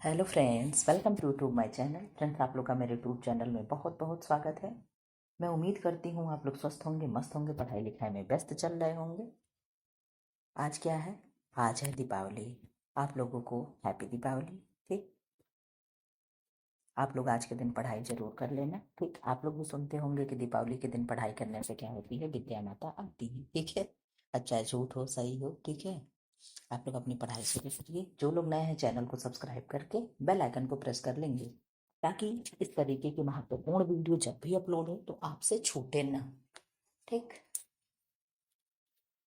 Hello friends, welcome to YouTube my channel. Friends, आप लोग का मेरे यूट्यूब चैनल में बहुत बहुत स्वागत है। मैं उम्मीद करती हूँ आप लोग स्वस्थ होंगे, मस्त होंगे, पढ़ाई लिखाई में व्यस्त चल रहे होंगे। आज क्या है? आज है दीपावली। आप लोगों को हैप्पी दीपावली। ठीक, आप लोग आज के दिन पढ़ाई जरूर कर लेना। ठीक, आप लोग भी सुनते होंगे कि दीपावली के दिन पढ़ाई करने से क्या होती है, विद्या माता आती है। ठीक है, अच्छा झूठ हो सही हो, ठीक है। आप लोग अपनी पढ़ाई शुरू करिए। जो लोग नए हैं चैनल को सब्सक्राइब करके बेल आइकन को प्रेस कर लेंगे, ताकि इस तरीके की महत्वपूर्ण वीडियो जब भी अपलोड हो तो आपसे छूटे ना। ठीक,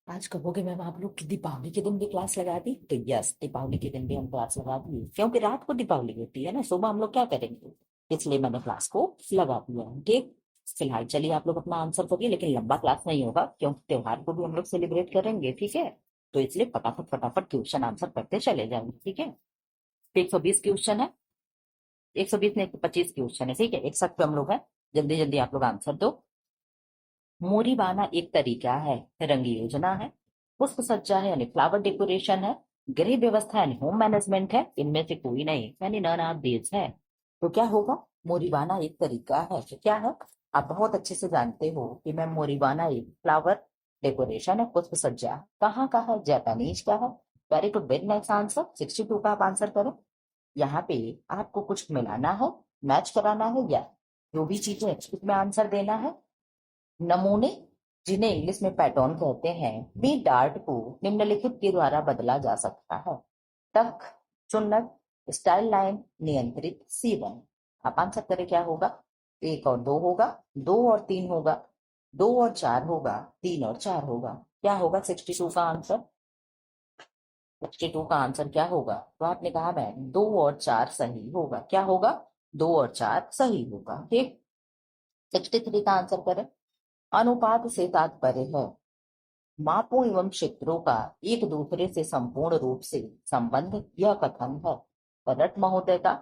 आज कहोगे मैम आप लोग की दीपावली के दिन भी क्लास लगा दी, तो यस, दीपावली के दिन भी हम क्लास लगा दिए, क्योंकि रात को दीपावली होती है ना, सुबह हम लोग क्या करेंगे, इसलिए मैंने क्लास को लगा दिया है। ठीक, फिलहाल चलिए आप लोग अपना आंसर करिए, लेकिन लंबा क्लास नहीं होगा क्योंकि त्योहार को भी हम लोग सेलिब्रेट करेंगे। ठीक है, तो इसलिए फटाफट फटाफट क्वेश्चन आंसर करते चले जाएंगे। ठीक है, 120 क्वेश्चन है, 120 नहीं 25 क्वेश्चन है। ठीक है, एक साथ पे हम लोग हैं, जल्दी जल्दी आप लोग आंसर दो। मोरी बाना एक तरीका है, रंग योजना है, पुष्प सज्जा है यानी फ्लावर डेकोरेशन है, गृह व्यवस्था यानी होम मैनेजमेंट है, इनमें से कोई नहीं यानी नन ऑफ दीज है। तो क्या होगा? मोरीबाना एक तरीका है, तो क्या है? आप बहुत अच्छे से जानते हो कि मैम मोरीबाना एक फ्लावर डेकोरेशन है, पुष्प सज्जा कहाँ का है, जापानीज का है। Very good, very nice answer, 62 का आप आंसर करो। यहाँ पे आपको कुछ मिलाना है, मैच कराना है, या जो भी चीजें उसमें आंसर देना है। नमूने, जिन्हें इंग्लिश में पैटर्न कहते हैं, बी डार्ट को निम्नलिखित के द्वारा बदला जा सकता है। टक, चुन्नट, स्टाइल लाइन, नियंत्रित, C1। आप आंसर करें क्या होगा? 1 और 2 होगा, 2 और 3 होगा, 2 और 4 होगा, 3 और 4 होगा। क्या होगा 62 का आंसर? 62 का आंसर क्या होगा? तो आपने कहा मैम 2 और 4 सही होगा। क्या होगा? 2 और 4 सही होगा। ठीक, 63 का आंसर करें। अनुपात से तात्पर्य है मापों एवं क्षेत्रों का एक दूसरे से संपूर्ण रूप से संबंध। यह कथन है रट महोदय का,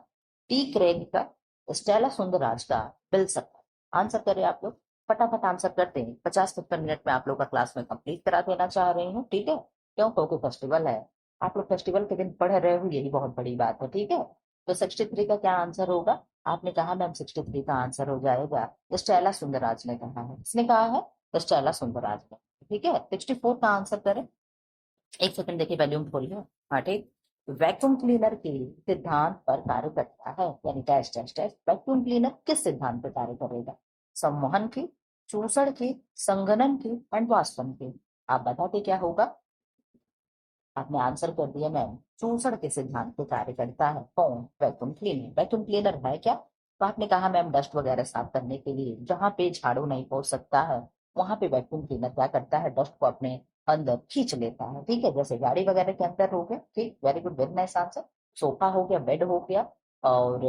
टी क्रेग का, स्टेला सुंदरराज का, बिल्सन का। आंसर करें आप लोग, फटाफट आंसर करते हैं। 50-55 मिनट में आप लोग का क्लास में कंप्लीट करा देना चाह रही हूँ। ठीक है, क्यों? क्योंकि फेस्टिवल है, आप लोग फेस्टिवल के दिन पढ़ रहे हो, यही बहुत बड़ी बात है। ठीक है, तो 63 का क्या आंसर होगा? आपने कहा मैम 63 का आंसर हो जाएगा, स्टेला सुंदरराज ने कहा है। किसने कहा है? स्टेला सुंदरराज ने। ठीक है, 64 का आंसर करें। एक सेकंड देखिए, वॉल्यूम खोलिए। हाँ ठीक, वैक्यूम क्लीनर के सिद्धांत पर कार्य करता है, यानी dash dash dash. Vacuum cleaner किस सिद्धांत पर कार्य करेगा? संवहन की, चूषण की, संघनन की, एंड वाष्पन की। आप बताते क्या होगा? आपने आंसर कर दिया मैम, चूषण के सिद्धांत पे कार्य करता है। कौन? Vacuum cleaner. वैक्यूम क्लीनर है क्या? तो आपने कहा मैम डस्ट वगैरह साफ करने के लिए जहां पे झाड़ू नहीं पहुंच सकता है, वहां पे वैक्यूम क्लीनर क्या करता है? डस्ट को अपने अंदर खींच लेता है। ठीक है, जैसे गाड़ी वगैरह के अंदर हो गया। ठीक, very good, very nice answer. Sofa हो गया, बेड हो गया, और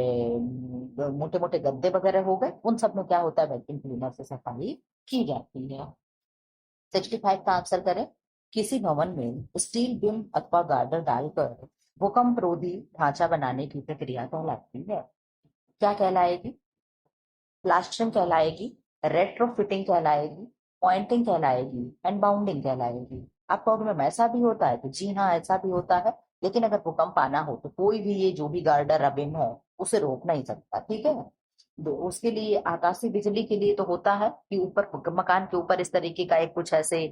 मोटे मोटे गद्दे वगैरह हो गए, उन सब में क्या होता है? वैक्यूम क्लीनर से सफाई की जाती है। 65 का आंसर करें। किसी भवन में स्टील बीम अथवा गार्डर डालकर भूकंप रोधी ढांचा बनाने की प्रक्रिया कहलाती है। क्या कहलाएगी? प्लास्टरिंग कहलाएगी, रेट्रोफिटिंग कहलाएगी, पॉइंटिंग कहलाएगी, एंड बाउंडिंग कहलाएगी। आप कहोगे मैम ऐसा भी होता है? तो जी हाँ, ऐसा भी होता है, लेकिन अगर भूकंप आना हो तो कोई भी ये जो भी गार्डर या बीम है उसे रोक नहीं सकता। ठीक है, तो उसके लिए आकाशीय बिजली के लिए तो होता है कि ऊपर मकान के ऊपर इस तरीके का एक कुछ ऐसे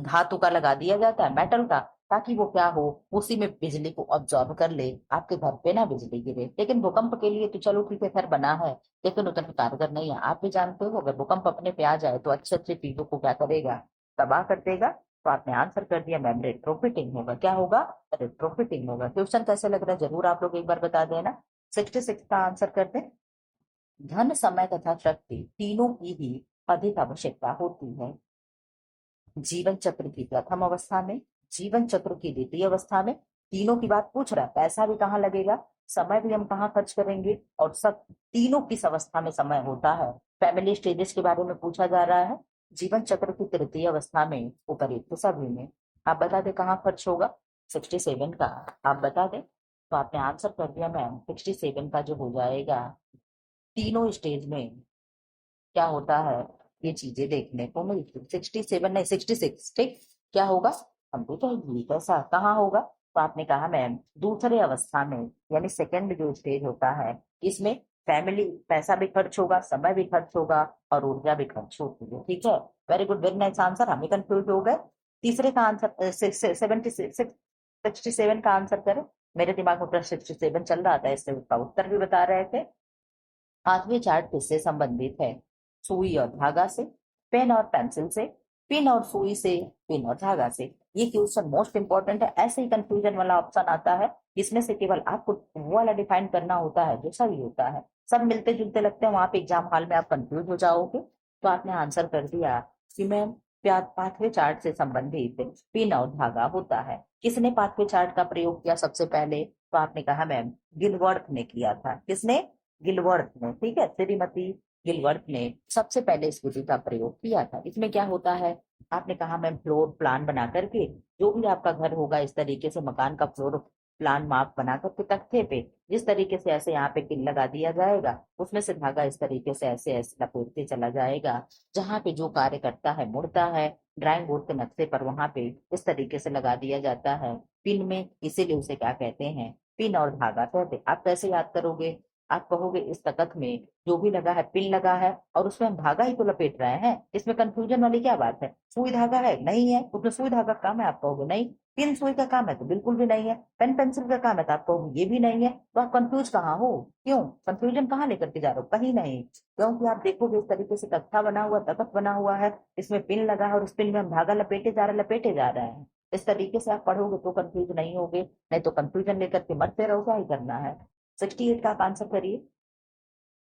धातु का लगा दिया जाता है, मेटल का, ताकि वो क्या हो, उसी में बिजली को ऑब्जॉर्व कर ले, आपके घर पे ना बिजली गिरे। लेकिन भूकंप के लिए तो चलो ठीक है, घर बना है, लेकिन उतना कारगर नहीं है। आप भी जानते हो अगर भूकंप अपने पे आ जाए तो अच्छे अच्छे चीजों को क्या करेगा? तबाह कर देगा। तो आपने आंसर कर दिया मैम, रेट्रोफिटिंग होगा। क्या होगा? रेट्रोफिटिंग होगा। क्वेश्चन कैसे लग रहा है जरूर आप लोग एक बार बता देना। 66 का आंसर करते हैं। धन, समय तथा शक्ति तीनों की ही अधिक आवश्यकता होती है। जीवन चक्र की प्रथम अवस्था में, जीवन चक्र की द्वितीय अवस्था में, तीनों की बात पूछ रहा है। पैसा भी कहाँ लगेगा, समय भी हम कहाँ खर्च करेंगे, और सब तीनों किस अवस्था में समय होता है। फैमिली स्टेजेस के बारे में पूछा जा रहा है। जीवन चक्र की तृतीय अवस्था में, उपयुक्त सभी में। आप बता दें कहाँ खर्च होगा? 67 का आप बता दें। तो आपने आंसर कर दिया मैम, 67 का जो हो जाएगा, तीनों स्टेज में क्या होता है, ये चीजें देखने को मिलती। 67 नहीं 66। ठीक, क्या होगा? कंप्यूटर कैसा कहाँ होगा? तो आपने कहा मैम दूसरे अवस्था में यानी सेकंड जो स्टेज होता है इसमें फैमिली पैसा भी खर्च होगा, समय भी खर्च होगा और ऊर्जा भी खर्च होती है। ठीक है, very good, very nice answer. हम ही कंफ्यूज हो गए। तीसरे का आंसर 67 का आंसर करें। मेरे दिमाग में प्लस 67 चल रहा था, इससे उसका उत्तर भी बता रहे थे। पांचवी चार्ट किससे संबंधित है? सुई और धागा से, पेन और पेंसिल से, पिन और सुई से, पिन और धागा से। ये क्वेश्चन मोस्ट इंपॉर्टेंट है। ऐसे ही कंफ्यूजन वाला ऑप्शन आता है, इसमें से केवल आपको वो वाला डिफाइन करना होता है जो सही होता है। सब मिलते जुलते लगते हैं, वहां पे एग्जाम हॉल में आप कंफ्यूज हो जाओगे। तो आपने आंसर कर दिया कि मैम पाथवे चार्ट से संबंधित पिन और धागा होता है। किसने पाथवे चार्ट का प्रयोग किया सबसे पहले? तो आपने कहा मैम गिलवर्थ ने किया था। किसने? गिलवर्थ ने। ठीक है, श्रीमती गिलवर्थ ने सबसे पहले इस विधि का प्रयोग किया था। इसमें क्या होता है? आपने कहा मैम फ्लोर प्लान बना करके, जो भी आपका घर होगा इस तरीके से मकान का फ्लोर प्लान माप बना करके तख्ते पे जिस तरीके से ऐसे यहाँ पे पिन लगा दिया जाएगा, उसमें से धागा इस तरीके से ऐसे ऐसे लपेटते चला जाएगा। जहां पे जो कार्य करता है मुड़ता है, ड्राइंग बोर्ड के नक्शे पर वहां पे इस तरीके से लगा दिया जाता है पिन में। इसीलिए उसे क्या कहते हैं? पिन और धागा कहते हैं। आप कैसे याद करोगे? आप कहोगे इस तकत में जो भी लगा है पिन लगा है और उसमें हम धागा ही तो लपेट रहे हैं, इसमें कंफ्यूजन वाली क्या बात है? सुई धागा है? नहीं है। उसमें सुई धागा काम है? आप कहोगे नहीं। पिन सुई का काम है? तो बिल्कुल भी नहीं है। पेन पेंसिल का काम है? तो आप कहोगे ये भी नहीं है। तो आप कंफ्यूज कहाँ हो? क्यों कंफ्यूजन कहाँ लेकर के जा रहे हो? कहीं नहीं। क्योंकि आप देखोगे इस तरीके से तख्ता बना हुआ, तख्त बना हुआ है, इसमें पिन लगा है और उस पिन में हम धागा लपेटे जा रहे हैं। इस तरीके से आप पढ़ोगे तो कंफ्यूज नहीं होगे, नहीं तो कंफ्यूजन लेकर के मरते रहो, क्या ही करना है। 68 का आप आंसर करिए।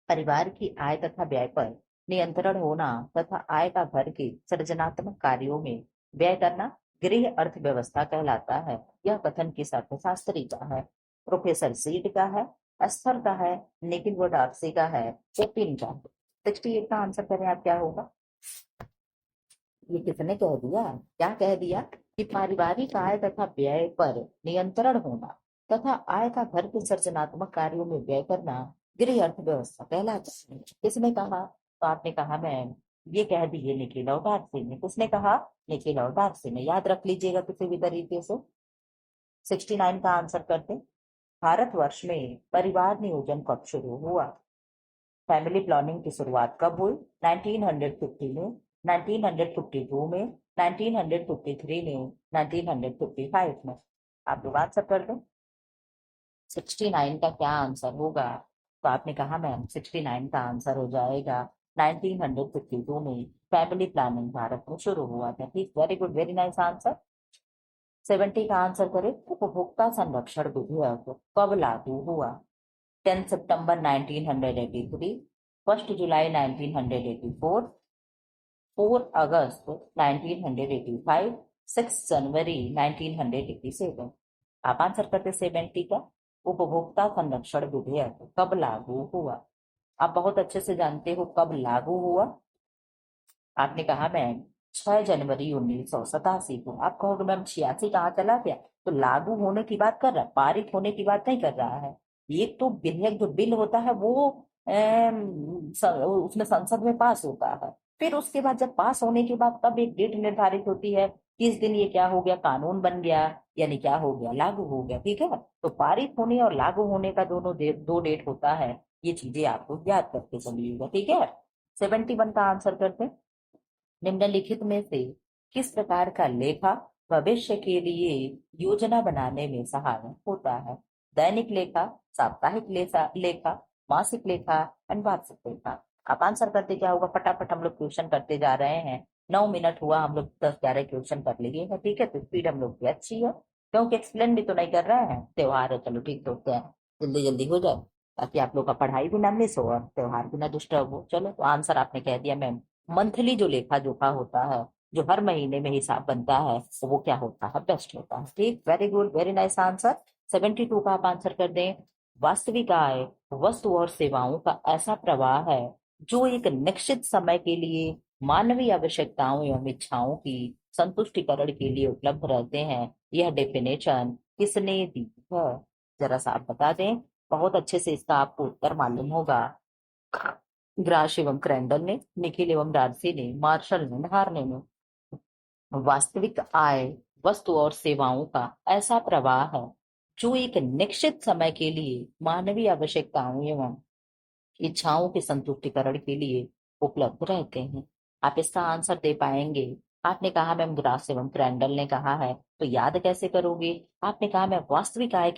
परिवार की आय तथा व्यय पर नियंत्रण होना तथा आय का घर के सृजनात्मक कार्यों में व्यय करना गृह अर्थव्यवस्था कहलाता है। यह कथन किस अर्थशास्त्री का है? प्रोफेसर सीड का है, स्थर का है, निखिल वोडार्सी का है, ओपिन का? 68 का आंसर करें आप, क्या होगा? ये किसने कह दिया? क्या कह दिया? कि पारिवारिक आय तथा व्यय पर नियंत्रण होना तथा आय का घर के सृजनात्मक कार्यों में व्यय करना गृह अर्थव्यवस्था कहलाता है। किसने कहा? तो आपने कहा मैम ये कह दिए निखिल और डार्सी ने। किसने कहा? निखिल और डार्सी ने। याद रख लीजिएगा किसी भी तरीके से। 69 का आंसर करते। भारतवर्ष में परिवार नियोजन कब शुरू हुआ? फैमिली प्लानिंग की शुरुआत कब हुई? 1950 में, 1952 में, 1953 में, 1955 में? आप लोग आंसर कर दो। 69 का क्या आंसर होगा? तो आपने कहा मैम 69 का आंसर हो जाएगा 1952 में फैमिली प्लानिंग भारत में शुरू हुआ था। ठीक, very good, very nice answer. 70 का आंसर करें। उपभोक्ता संरक्षण विधेयक कब लागू हुआ? 10 सितंबर 1983, 1 जुलाई 1984, 4 अगस्त 1985, 6 जनवरी 1987? आप आंसर करते 70 का। उपभोक्ता संरक्षण विधेयक कब लागू हुआ? आप बहुत अच्छे से जानते हो कब लागू हुआ। आपने कहा मैम 6 जनवरी 1987 को। आप कहोगे मैम 86 कहाँ चला गया? तो लागू होने की बात कर रहा है, पारित होने की बात नहीं कर रहा है। ये तो विधेयक जो बिल होता है वो उसमें संसद में पास होता है। फिर उसके बाद जब पास होने के बाद तब एक डेट निर्धारित होती है कि इस दिन ये क्या हो गया, कानून बन गया, यानी क्या हो गया, लागू हो गया। ठीक है, तो पारित होने और लागू होने का दो डेट होता है। ये चीजें आपको याद करके चलिएगा। ठीक है, 71 का आंसर करते। निम्नलिखित में से किस प्रकार का लेखा भविष्य के लिए योजना बनाने में सहायक होता है? दैनिक लेखा, साप्ताहिक लेखा, मासिक लेखा, वार्षिक लेखा? आप आंसर करते, क्या होगा? फटाफट हम लोग क्वेश्चन करते जा रहे हैं। 9 मिनट हुआ, हम लोग 10-11 क्वेश्चन कर लिए हैं। ठीक है, तो स्पीड हम लोग की अच्छी है क्योंकि एक्सप्लेन भी तो नहीं कर रहे हैं। त्योहार है, चलो ठीक, तो क्या जल्दी जल्दी हो जाए ताकि आप लोग का पढ़ाई भी ना मिस हो और त्योहार भी ना डिस्टर्ब हो। चलो, तो आंसर आपने कह दिया मैम। मंथली जो लेखा जोखा होता है, जो हर महीने में हिसाब बनता है, तो वो क्या होता है? बेस्ट होता है। ठीक, very good, very nice answer. 72 का आप आंसर कर दें। वास्तविक आय वस्तु और सेवाओं का ऐसा प्रवाह है जो एक निश्चित समय के लिए मानवीय आवश्यकताओं एवं इच्छाओं की संतुष्टिकरण के लिए उपलब्ध रहते हैं। यह डेफिनेशन किसने दी है? जरा सा आप बता दें। बहुत अच्छे से इसका आपको उत्तर मालूम होगा। ग्राश एवं क्रैंडल ने, निखिल एवं डार्सी ने, मार्शल ने, हार्ने ने। वास्तविक आय वस्तु और सेवाओं का ऐसा प्रवाह है जो एक निश्चित समय के लिए मानवीय आवश्यकताओं एवं इच्छाओं के संतुष्टिकरण के लिए उपलब्ध रहते हैं। आप इसका आंसर दे पाएंगे? आपने कहा मैम ग्रास एवं क्रैंडल ने कहा है, तो याद कैसे करोगे? आपने कहा मैं वास्तविक आय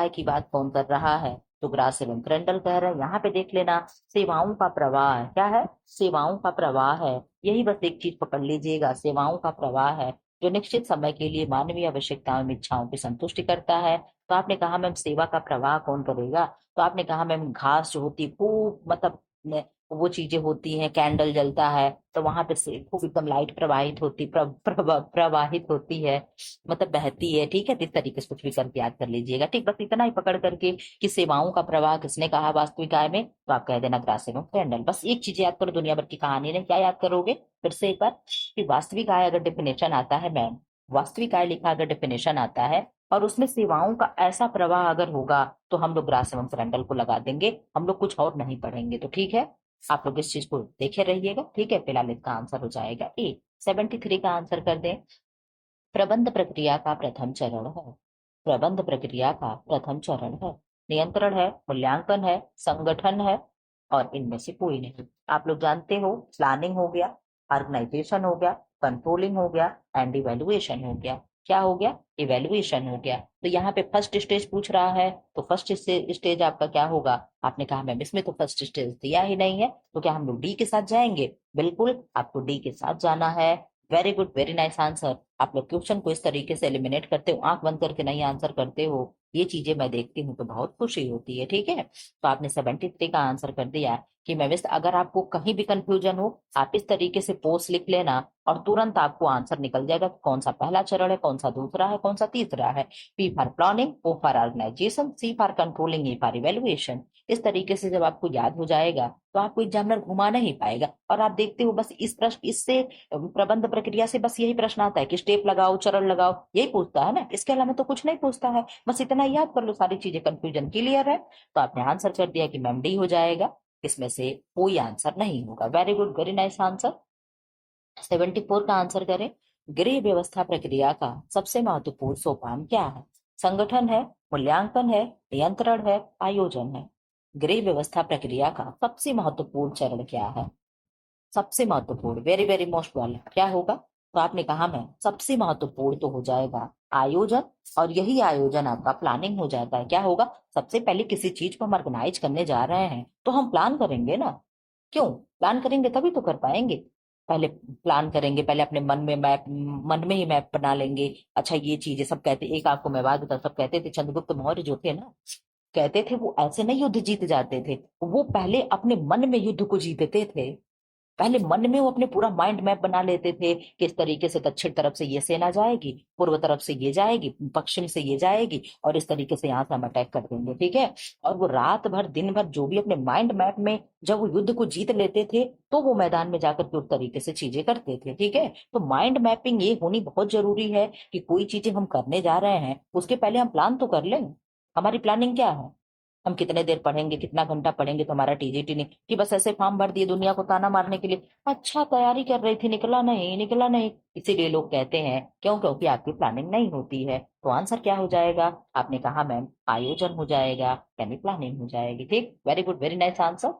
की बात कौन कर रहा है? तो ग्रास एवं क्रैंडल कह रहे हैं। यहाँ पे देख लेना, सेवाओं का प्रवाह है। क्या है? सेवाओं का प्रवाह है। यही बस एक चीज पकड़ लीजिएगा, सेवाओं का प्रवाह है जो निश्चित समय के लिए मानवीय आवश्यकताओं एवं इच्छाओं की संतुष्टि करता है। तो आपने कहा मैम सेवा का प्रवाह कौन करेगा? तो आपने कहा मैम घास जो होती है खूब, मतलब वो चीजें होती हैं, कैंडल जलता है तो वहां पे से खूब एकदम लाइट प्रवाहित होती प्रवाहित होती है, मतलब बहती है। ठीक है, तो इस तरीके से कुछ भी करके याद कर लीजिएगा। ठीक, बस इतना ही पकड़ करके कि सेवाओं का प्रवाह किसने कहा वास्तविक आय में, तो आप कह देना ग्रास एवं कैंडल। बस एक चीज याद करो, दुनिया भर की कहानी ने क्या याद करोगे फिर से एक बार, कि वास्तविक आय अगर डेफिनेशन आता है मैम, वास्तविक आय लिखा अगर डेफिनेशन आता है और उसमें सेवाओं का ऐसा प्रवाह अगर होगा तो हम लोग ग्रास एवं फ्रंटल को लगा देंगे, हम लोग कुछ और नहीं पढ़ेंगे। तो ठीक है, आप लोग इस चीज को देखे रहिएगा। ठीक है, फिलहाल इसका आंसर हो जाएगा ए। 73 का आंसर कर दें। प्रबंध प्रक्रिया का प्रथम चरण है। प्रबंध प्रक्रिया का प्रथम चरण है। नियंत्रण है, मूल्यांकन है, संगठन है, और इनमें से कोई नहीं। आप लोग जानते हो, प्लानिंग हो गया, ऑर्गेनाइजेशन हो गया, कंट्रोलिंग हो गया, एंड इवेल्युएशन हो गया। क्या हो गया? इवेल्युएशन हो गया। तो यहाँ पे फर्स्ट स्टेज पूछ रहा है, तो फर्स्ट स्टेज आपका क्या होगा? आपने कहा मैम इसमें तो फर्स्ट स्टेज दिया ही नहीं है, तो क्या हम लोग डी के साथ जाएंगे? बिल्कुल, आपको डी के साथ जाना है। Very good, very nice answer. आप लोग क्वेश्चन को इस तरीके से एलिमिनेट करते हो, आंख बंद करके नहीं आंसर करते हो, ये चीजें मैं देखती हूँ तो बहुत खुशी होती है। ठीक है, तो आपने 73 का आंसर कर दिया। कि मैं वैसे अगर आपको कहीं भी कंफ्यूजन हो, आप इस तरीके से पोस्ट लिख लेना और तुरंत आपको आंसर निकल जाएगा कि कौन सा पहला चरण है, कौन सा दूसरा है, कौन सा तीसरा है। P for planning, O for organisation, C for controlling, A for evaluation. इस तरीके से जब आपको याद हो जाएगा तो आपको एग्जामिनर घुमा नहीं पाएगा। और आप देखते हो बस इस प्रश्न इससे प्रबंध प्रक्रिया से बस यही प्रश्न आता है कि स्टेप लगाओ, चरण लगाओ, यही पूछता है ना, इसके अलावा तो कुछ नहीं पूछता है। बस इतना याद कर लो, सारी चीजें, कंफ्यूजन क्लियर है। तो आपने आंसर कर दिया कि मैम डी हो जाएगा, इसमें से कोई आंसर नहीं होगा। Very good, very nice answer. 74 का आंसर करें। गृह व्यवस्था प्रक्रिया का सबसे महत्वपूर्ण सोपान क्या है? संगठन है, मूल्यांकन है, नियंत्रण है, आयोजन है। गृह व्यवस्था प्रक्रिया का सबसे महत्वपूर्ण चरण क्या है? सबसे महत्वपूर्ण, वेरी वेरी मोस्ट वाला क्या होगा? तो आपने कहा मैं सबसे महत्वपूर्ण तो हो जाएगा आयोजन, और यही आयोजन आपका प्लानिंग हो जाता है। क्या होगा? सबसे पहले किसी चीज को हम ऑर्गेनाइज करने जा रहे हैं तो हम प्लान करेंगे ना। क्यों? प्लान करेंगे तभी तो कर पाएंगे। पहले प्लान करेंगे, पहले अपने मन में ही मैप बना लेंगे। अच्छा ये चीजें सब कहते, एक आपको मैं बात बता, सब कहते थे चंद्रगुप्त मौर्य जो थे ना, कहते थे वो ऐसे नहीं युद्ध जीत जाते थे, वो पहले अपने मन में युद्ध को जीतते थे। पहले मन में वो अपने पूरा माइंड मैप बना लेते थे कि इस तरीके से दक्षिण तरफ से ये सेना जाएगी, पूर्व तरफ से ये जाएगी, पश्चिम से ये जाएगी, और इस तरीके से यहाँ से हम अटैक कर देंगे। ठीक है, और वो रात भर दिन भर जो भी अपने माइंड मैप में जब वो युद्ध को जीत लेते थे तो वो मैदान में जाकर के उस तरीके से चीजें करते थे। ठीक है, तो माइंड मैपिंग ये होनी बहुत जरूरी है कि कोई चीजें हम करने जा रहे हैं उसके पहले हम प्लान तो कर लें। हमारी प्लानिंग क्या है? हम कितने देर पढ़ेंगे, कितना घंटा पढ़ेंगे, तो हमारा टीजीटी नहीं कि बस ऐसे फॉर्म भर दिए दुनिया को ताना मारने के लिए, अच्छा तैयारी कर रही थी, निकला नहीं, निकला नहीं। इसीलिए लोग कहते हैं, क्यों? क्योंकि आपकी प्लानिंग नहीं होती है। तो आंसर क्या हो जाएगा? आपने कहा मैम आयोजन हो जाएगा, यानी प्लानिंग हो जाएगी। ठीक, very good, very nice answer.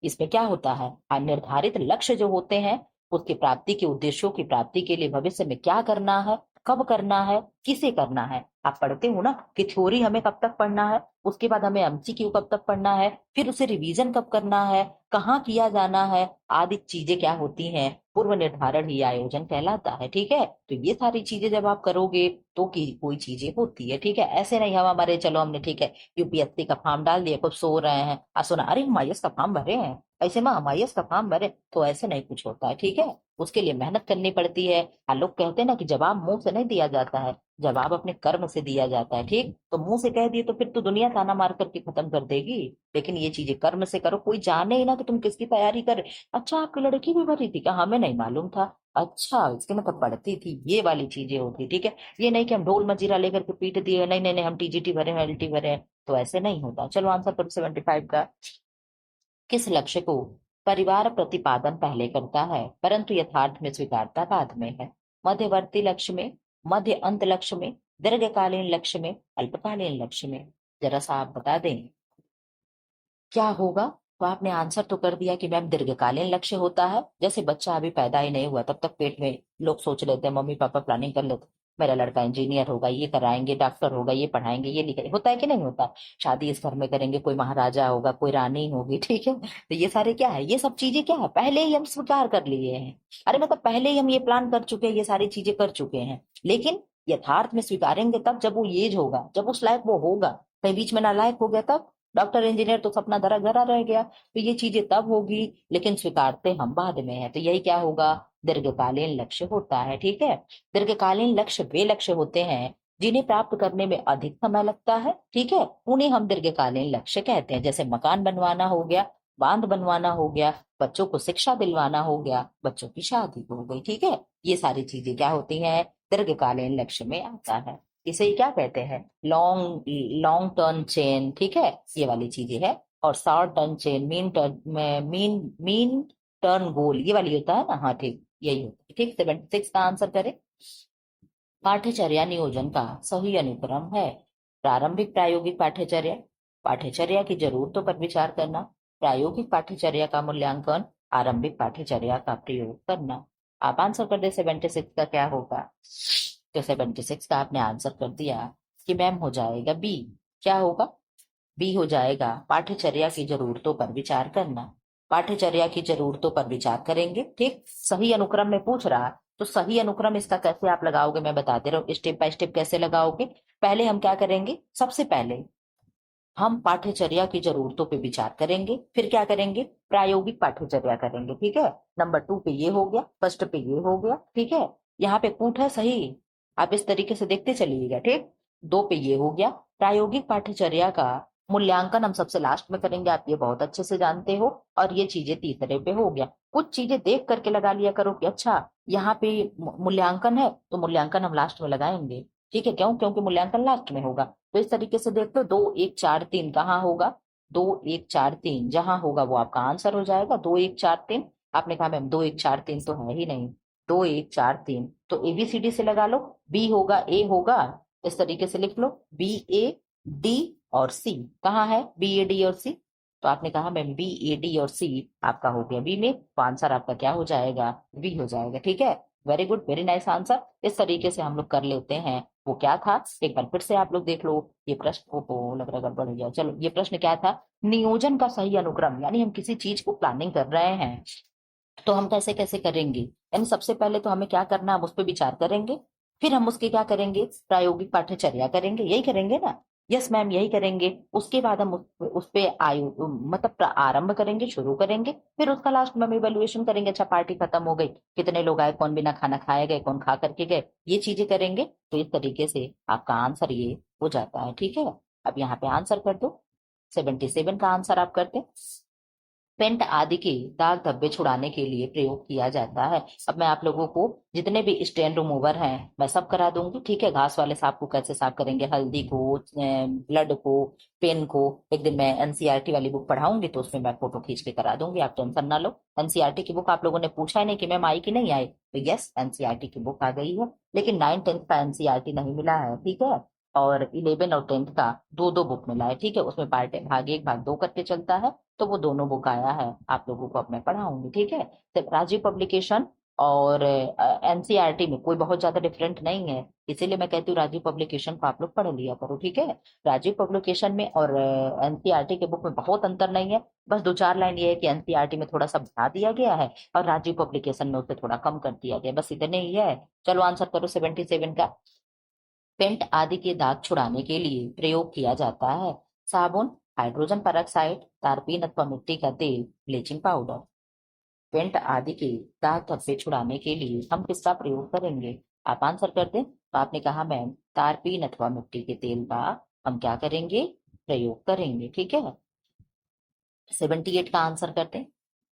इसमें क्या होता है? निर्धारित लक्ष्य जो होते हैं उसकी प्राप्ति के उद्देश्यों की प्राप्ति के लिए भविष्य में क्या करना है, कब करना है, किसे करना है। आप पढ़ते हो ना कि थ्योरी हमें कब तक पढ़ना है, उसके बाद हमें एमसीक्यू कब तक पढ़ना है, फिर उसे रिवीजन कब करना है, कहाँ किया जाना है, आदि चीजें क्या होती हैं? पूर्व निर्धारण ही आयोजन कहलाता है। ठीक है, तो ये सारी चीजें जब आप करोगे तो की कोई चीजें होती है। ठीक है, ऐसे नहीं हम हमारे चलो हमने ठीक है यूपीएससी का फॉर्म डाल दिया, कुछ सो रहे हैं, सुना अरे हम आईएएस का फॉर्म भरे हैं, ऐसे में हम आईएएस का फॉर्म भरे, तो ऐसे नहीं कुछ होता है। ठीक है, उसके लिए मेहनत करनी पड़ती है। लोग कहते हैं ना कि जवाब मुंह से नहीं दिया जाता है, जवाब अपने कर्म से दिया जाता है। ठीक, तो मुंह से कह दिए तो फिर तो दुनिया ताना मार करके खत्म कर देगी, लेकिन ये चीजें कर्म से करो, कोई जाने ही ना कि तुम किसकी तैयारी कर रहे। अच्छा आपकी लड़की भी भरी थी क्या? हमें नहीं मालूम था। अच्छा इसके मतलब पढ़ती थी, ये वाली चीजें होती। ठीक है, ये नहीं कि हम ढोल मजीरा लेकर के पीट दिए, नहीं नहीं नहीं हम टीजीटी भरे हैं, एलटी भरे हैं, तो ऐसे नहीं होता। चलो आंसर करो 75 का। किस लक्ष्य को परिवार प्रतिपादन पहले करता है परंतु यथार्थ में स्वीकारता बाद में है। मध्यवर्ती लक्ष्य में, मध्य अंत लक्ष्य में, दीर्घकालीन लक्ष्य में, अल्पकालीन लक्ष्य में। जरा सा आप बता दें क्या होगा। तो आपने आंसर तो कर दिया कि मैम दीर्घकालीन लक्ष्य होता है, जैसे बच्चा अभी पैदा ही नहीं हुआ तब तक पेट में लोग सोच लेते हैं, मम्मी पापा प्लानिंग कर लेते मेरा लड़का इंजीनियर होगा, ये कराएंगे, डॉक्टर होगा, ये पढ़ाएंगे, ये लिखेंगे, होता है कि नहीं होता। शादी इस घर में करेंगे, कोई महाराजा होगा, कोई रानी होगी, ठीक है। तो ये सारे क्या है, ये सब चीजें क्या है, पहले ही हम स्वीकार कर लिए हैं। अरे मतलब पहले ही हम ये प्लान कर चुके हैं, ये सारी चीजें कर चुके हैं। लेकिन यथार्थ में स्वीकारेंगे तब जब वो एज होगा, जब उस लायक वो होगा। कहीं बीच में नालायक हो गया तब, डॉक्टर इंजीनियर तो सपना धरा धरा रह गया, तो ये चीजें तब होगी। लेकिन स्वीकारते हम बाद में है, तो यही क्या होगा, दीर्घकालीन लक्ष्य होता है, ठीक है। दीर्घकालीन लक्ष्य वे लक्ष्य होते हैं जिन्हें प्राप्त करने में अधिक समय लगता है, ठीक है, उन्हें हम दीर्घकालीन लक्ष्य कहते हैं। जैसे मकान बनवाना हो गया, बांध बनवाना हो गया, बच्चों को शिक्षा दिलवाना हो गया, बच्चों की शादी हो गई, ठीक है। ये सारी चीजें क्या होती हैं, दीर्घकालीन लक्ष्य में आता है। इसे ही क्या कहते हैं, लॉन्ग लॉन्ग टर्म चेन, ठीक है, ये वाली चीजें है। और short term chain, mean turn goal, ये वाली होता है ना, हाँ ठीक, यही होता है, ठीक। 76 का आंसर करें। पाठ्यचर्या नियोजन का सही अनुक्रम है। प्रारंभिक प्रायोगिक पाठ्यचर्या, पाठ्यचर्या की जरूरतों पर विचार करना, प्रायोगिक पाठ्यचर्या का मूल्यांकन, आरंभिक पाठ्यचर्या का प्रयोग करना। आप आंसर कर दे 76 का क्या होगा। तो 76 का आपने आंसर कर दिया कि मैम हो जाएगा बी। क्या होगा, बी हो जाएगा, पाठ्यचर्या की जरूरतों पर विचार करना। पाठ्यचर्या की जरूरतों पर विचार करेंगे, ठीक। सही अनुक्रम में पूछ रहा, तो सही अनुक्रम इसका कैसे आप लगाओगे, मैं बताते रहो स्टेप बाय स्टेप कैसे लगाओगे। पहले हम क्या करेंगे, सबसे पहले हम पाठ्यचर्या की जरूरतों पे विचार करेंगे, फिर क्या करेंगे, प्रायोगिक पाठ्यचर्या करेंगे, ठीक है। नंबर 2 पे ये हो गया, फर्स्ट पे ये हो गया, ठीक है। यहाँ पे कूट है सही, आप इस तरीके से देखते चलिएगा, ठीक। 2 पे ये हो गया। प्रायोगिक पाठ्यचर्या का मूल्यांकन हम सबसे लास्ट में करेंगे, आप ये बहुत अच्छे से जानते हो। और ये चीजें तीसरे पे हो गया। कुछ चीजें देख करके लगा लिया करो कि अच्छा यहाँ पे मूल्यांकन है, तो मूल्यांकन हम लास्ट में लगाएंगे, ठीक है। क्यों, क्योंकि मूल्यांकन लास्ट में होगा। तो इस तरीके से देख लो, 2 1 4 3 कहाँ होगा, 2 1 4 3 जहां होगा वो आपका आंसर हो जाएगा। 2 1 4 3, आपने कहा मैम 2 1 4 3 तो है ही नहीं, 2 1 4 3 तो एबीसीडी से लगा लो, बी होगा, ए होगा, इस तरीके से लिख लो, बी ए डी और सी। कहाँ है बी ए डी और सी, तो आपने कहा मैम बी ए डी और सी आपका हो गया बी में, तो आंसर आपका क्या हो जाएगा, बी हो जाएगा, ठीक है। Very good, very nice answer. इस तरीके से हम लोग कर लेते हैं। वो क्या था, एक बार फिर से आप लोग देख लो ये प्रश्न को, लग रहा गड़बड़ हो गया, चलो ये प्रश्न क्या था, नियोजन का सही अनुक्रम, यानी हम किसी चीज को प्लानिंग कर रहे हैं तो हम कैसे कैसे करेंगे। यानी सबसे पहले तो हमें क्या करना है, हम उस पर विचार करेंगे, फिर हम उसके क्या करेंगे, प्रायोगिक पाठ्यचर्या करेंगे, यही करेंगे ना। यस मैम यही करेंगे। उसके बाद हम उस पे आयु मतलब आरंभ करेंगे, शुरू करेंगे, फिर उसका लास्ट में हम इवेल्युएशन करेंगे, अच्छा पार्टी खत्म हो गई, कितने लोग आए, कौन बिना खाना खाए गए, कौन खा करके गए, ये चीजें करेंगे। तो इस तरीके से आपका आंसर ये हो जाता है, ठीक है। अब यहाँ पे आंसर कर दो, 77 का आंसर आप करते। पेंट आदि के दाग धब्बे छुड़ाने के लिए प्रयोग किया जाता है। अब मैं आप लोगों को जितने भी स्टेन रिमूवर हैं मैं सब करा दूंगी, ठीक है। घास वाले सांप को कैसे साफ करेंगे, हल्दी को, ब्लड को, पेन को, एक दिन मैं एनसीईआरटी वाली बुक पढ़ाऊंगी तो उसमें मैं फोटो खींच के करा दूंगी, आप टेंशन ना लो। एनसीईआरटी की बुक आप लोगों ने पूछा है नहीं कि मैम आई कि नहीं आई, तो यस एनसीईआरटी की बुक आ गई है, लेकिन 9 10 का एनसीईआरटी नहीं मिला है, ठीक है। और 11 और 10 का दो दो बुक मिला है, ठीक है, उसमें पार्ट भाग 1 भाग 2 करके चलता है, तो वो दोनों बुक आया है, आप लोगों को अब मैं पढ़ाऊंगी, ठीक है। तो राजीव पब्लिकेशन और एनसीईआरटी में कोई बहुत ज्यादा डिफरेंट नहीं है, इसीलिए मैं कहती हूँ राजीव पब्लिकेशन को आप लोग पढ़ लिया करो, ठीक है। राजीव पब्लिकेशन में और एनसीईआरटी के बुक में बहुत अंतर नहीं है, बस 2 4 लाइन ये है कि एनसीईआरटी में थोड़ा सा बढ़ा दिया गया है और राजीव पब्लिकेशन में उसे थोड़ा कम कर दिया गया, बस इतने ही है। चलो आंसर करो 77 का। पेंट आदि के दाग छुड़ाने के लिए प्रयोग किया जाता है। साबुन, हाइड्रोजन पेरोक्साइड, तारपीन अथवा मिट्टी का तेल, ब्लीचिंग पाउडर। पेंट आदि के दाग धब्बे छुड़ाने के लिए हम किसका प्रयोग करेंगे, आप आंसर कर दें। तो आपने कहा मैम तारपीन अथवा मिट्टी के तेल का हम क्या करेंगे, प्रयोग करेंगे, ठीक है। 78 का आंसर करते हैं।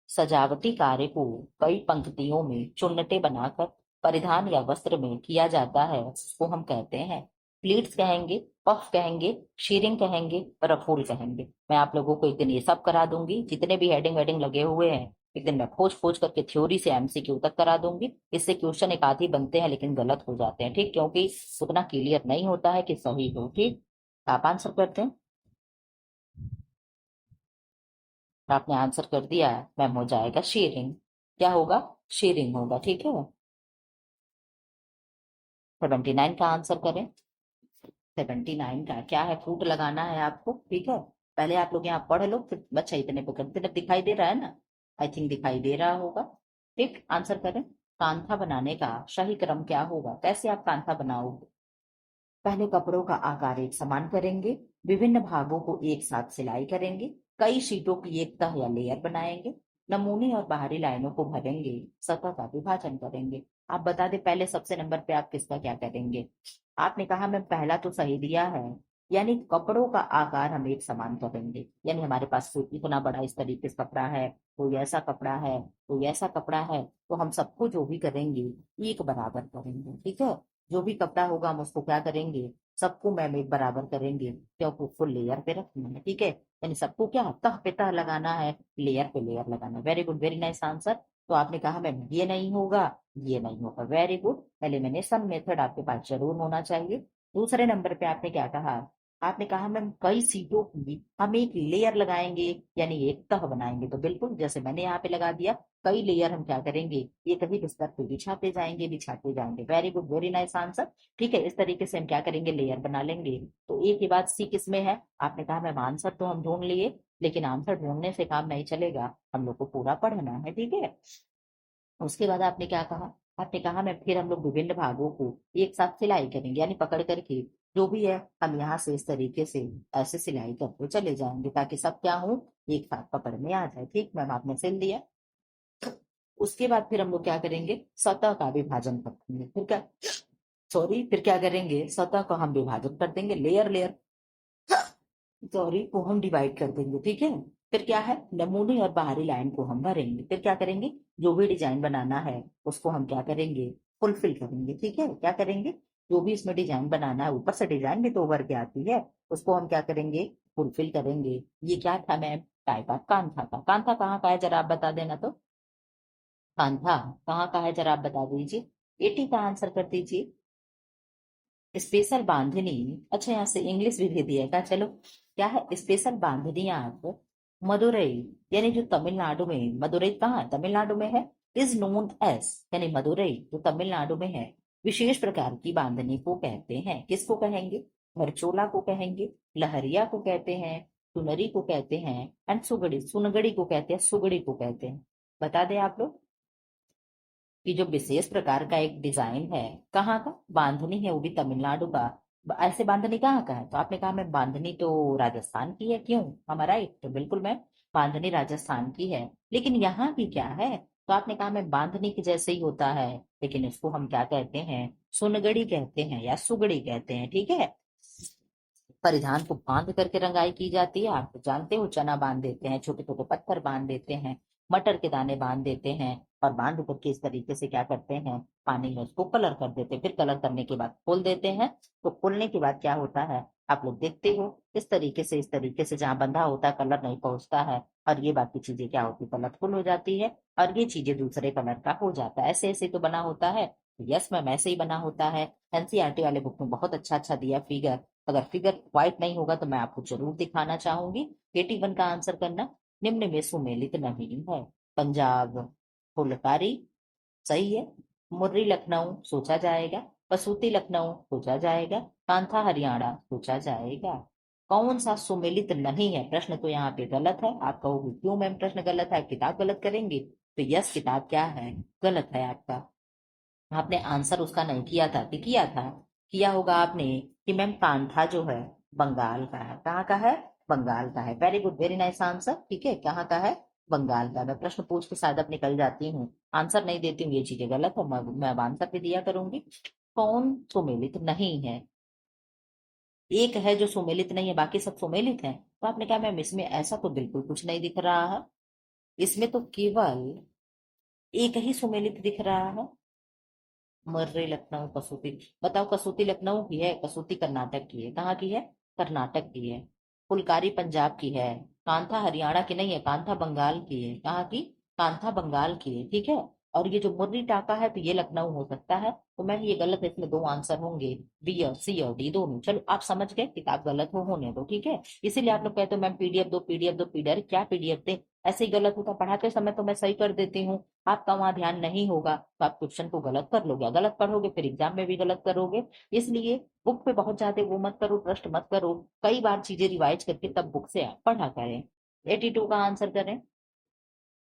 सजावटी कार्य को कई पंक्तियों में चुन्नटे बनाकर परिधान या वस्त्र में किया जाता है, उसको हम कहते हैं प्लीट्स कहेंगे, पफ कहेंगे, शीरिंग कहेंगे, रफूल कहेंगे। मैं आप लोगों को एक दिन ये सब करा दूंगी, जितने भी हेडिंग वेडिंग लगे हुए हैं एक दिन मैं खोज खोज करके थ्योरी से एमसीक्यू तक करा दूंगी। इससे क्वेश्चन एक आध ही बनते हैं लेकिन गलत हो जाते हैं, ठीक, क्योंकि उतना क्लियर नहीं होता है कि सही हो। ठीक, आप आंसर करते हैं। आपने आंसर कर दिया है मैम, हो जाएगा शेयरिंग। क्या होगा? शेयरिंग होगा। ठीक है, 79 का आंसर करें। 79 का क्या है? फूट लगाना है आपको। ठीक है, पहले आप लोग यहाँ पढ़ लो फिर बच्चा इतने पे करते ना। दिखाई दे रहा है ना? आई थिंक दिखाई दे रहा होगा। ठीक, आंसर करें। कांथा बनाने का सही क्रम क्या होगा? कैसे आप कांथा बनाओगे? पहले कपड़ों का आकार एक समान करेंगे, विभिन्न भागों को एक साथ सिलाई करेंगे, कई शीटों की एक तह या लेयर बनाएंगे, नमूने और बाहरी लाइनों को भरेंगे, सतह का विभाजन करेंगे। आप बता दें पहले सबसे नंबर पे आप किसका क्या करेंगे? आपने कहा मैं पहला तो सही दिया है, यानी कपड़ों का आकार हम एक समान करेंगे, यानी हमारे पास इतना बड़ा इस तरीके से कपड़ा है, कोई ऐसा कपड़ा है, कोई ऐसा कपड़ा है, तो हम सबको जो भी करेंगे एक बराबर करेंगे। ठीक है, जो भी कपड़ा होगा हम उसको क्या करेंगे? सबको मैम एक बराबर करेंगे, क्योंकि उसको लेयर पे रखना है। ठीक है, यानी सबको क्या तह पे तह लगाना है, लेयर पे लेयर लगाना है। Very good, very nice answer. तो आपने कहा मैम ये नहीं होगा, ये नहीं होगा। वेरी गुड, एलिमिनेशन मेथड आपके पास जरूर होना चाहिए। दूसरे नंबर पे आपने क्या कहा? आपने कहा मैम कई सीटों की हम एक लेयर लगाएंगे, यानी एक तह बनाएंगे। तो बिल्कुल जैसे मैंने यहाँ पे लगा दिया, कई लेयर हम क्या करेंगे? ये कभी बिस्तर पे बिछाते जाएंगे, बिछाते जाएंगे। Very good, very nice answer. ठीक है, इस तरीके से हम क्या करेंगे? लेयर बना लेंगे। तो ए के बाद सी किस में है? आपने कहा मैम आंसर तो हम ढूंढ लिए, लेकिन आंसर ढूंढने से काम नहीं चलेगा, हम लोग को पूरा पढ़ना है। ठीक है, उसके बाद आपने क्या कहा? आपने कहा मैं फिर हम लोग विभिन्न भागों को एक साथ सिलाई करेंगे, यानी पकड़ करके जो भी है हम यहाँ से इस तरीके से ऐसे सिलाई करते चले जाएंगे, ताकि सब क्या हो? एक साथ पकड़ में आ जाए। ठीक मैम, आपने सिल दिया। उसके बाद फिर हम लोग क्या करेंगे? सतह का विभाजन कर देंगे। फिर क्या? सॉरी, फिर क्या करेंगे? सतह का हम विभाजन कर देंगे, लेयर लेयर सॉरी को हम डिवाइड कर देंगे। ठीक है, फिर क्या है? नमूने और बाहरी लाइन को हम भरेंगे। फिर क्या करेंगे? जो भी डिजाइन बनाना है उसको हम क्या करेंगे? फुलफिल करेंगे। ठीक है, क्या करेंगे? जो भी इसमें डिजाइन बनाना है, ऊपर से डिजाइन भी तो उभर के आती है, उसको हम क्या करेंगे? फुलफिल करेंगे। ये क्या था मैम? टाइप ऑफ कांथा था। कांथा कहाँ का है जरा आप बता देना तो। कांधा कहाँ का है जरा आप बता दीजिए। 80 का आंसर कर दीजिए। स्पेशल बांधनी। अच्छा, यहाँ से इंग्लिश भी दे दिया का, चलो। क्या है? स्पेशल बांधनी आप मदुरई, यानी जो तमिलनाडु में, मदुरई कहाँ है? तमिलनाडु में है। इज नोन एज, यानी मदुरई जो तमिलनाडु में है, विशेष प्रकार की बांधनी को कहते हैं। किसको कहेंगे? मरचोला को कहेंगे, लहरिया को कहते हैं, सुनरी को कहते हैं, एंड सुगड़ी, सुनगड़ी को कहते हैं, सुगड़ी को कहते हैं। बता दें आप लोग कि जो विशेष प्रकार का एक डिजाइन है, कहाँ का? बांधनी है, वो भी तमिलनाडु का। ऐसे बांधनी कहाँ का है? तो आपने कहा मैं बांधनी तो राजस्थान की है। क्यों? हमारा राइट, तो बिल्कुल मैं बांधनी राजस्थान की है, लेकिन यहाँ की क्या है? तो आपने कहा मैं बांधनी के जैसे ही होता है, लेकिन इसको हम क्या कहते हैं? सुनगड़ी कहते हैं या सुगड़ी कहते हैं। ठीक है, परिधान को बांध करके रंगाई की जाती है। आप तो जानते हो, चना बांध देते हैं, छोटे छोटे पत्थर बांध देते हैं, मटर के दाने बांध देते हैं, और बांध करके इस तरीके से क्या करते हैं? पानी में उसको कलर कर देते हैं। फिर कलर करने के बाद खोल देते हैं। तो खोलने के बाद क्या होता है? आप लोग देखते हो, इस तरीके से जहां बंधा होता है कलर नहीं पहुंचता है, और ये बाकी चीजें क्या होती है? कलरफुल हो जाती है, और ये चीजें दूसरे कलर का हो जाता है। ऐसे ऐसे तो बना होता है। यस मैम, ऐसे ही बना होता है। एनसीईआरटी वाले बुक में बहुत अच्छा अच्छा दिया फिगर। अगर फिगर व्हाइट नहीं होगा तो मैं आपको जरूर दिखाना चाहूंगी। 81 का आंसर करना। निम्न में सुमेलित नहीं है। पंजाब फुलकारी सही है, मुर्री लखनऊ सोचा जाएगा, कसूती लखनऊ सोचा जाएगा, कांथा हरियाणा सोचा जाएगा। कौन सा सुमेलित नहीं है? प्रश्न तो यहाँ पे गलत है। आप कहोगे क्यों मैम प्रश्न गलत है, किताब गलत करेंगे? तो यस, किताब क्या है? गलत है आपका। आपने आंसर उसका नहीं किया था कि किया था? किया होगा आपने कि मैम कांथा जो है बंगाल का है। कहाँ का है? बंगाल का है। Very good, very nice answer. ठीक है, कहाँ का है? बंगाल का। मैं प्रश्न पूछ के शायद अब निकल जाती हूँ, आंसर नहीं देती हूँ, ये चीजें गलत है। मैं अब आंसर भी दिया करूंगी। कौन सुमेलित नहीं है? एक है जो सुमेलित नहीं है, बाकी सब सुमेलित है। तो आपने कहा मैम इसमें ऐसा तो बिल्कुल कुछ नहीं दिख रहा है, इसमें तो केवल एक ही सुमेलित दिख रहा है। मर्रे लखनऊ कसूती, बताओ कसूती लखनऊ की है, कसूती कर्नाटक की है। कहाँ की है? कर्नाटक की है। फुलकारी पंजाब की है। कांथा हरियाणा की नहीं है, कांथा बंगाल की है। कहाँ की? कांथा बंगाल की है, ठीक है। और ये जो मुरली टाका है तो ये लखनऊ हो सकता है। तो मैम ये गलत है, इसमें दो आंसर होंगे, बी और सी और डी दोनों। चलो आप समझ गए, किताब गलत हो होने दो, ठीक है। इसीलिए आप लोग कहते हो मैम पीडीएफ दो, पीडीएफ दो, पीडीएफ क्या पीडीएफ दे, ऐसे ही गलत होता। पढ़ाते समय तो मैं सही कर देती हूँ, आपका वहां ध्यान नहीं होगा तो आप क्वेश्चन को गलत कर लोगे, गलत पढ़ोगे फिर एग्जाम में भी गलत करोगे। इसलिए बुक पे बहुत ज्यादा वो मत करो, ट्रस्ट मत करो, कई बार चीजें रिवाइज करके तब बुक से आप पढ़ा करें। 82 का आंसर करें।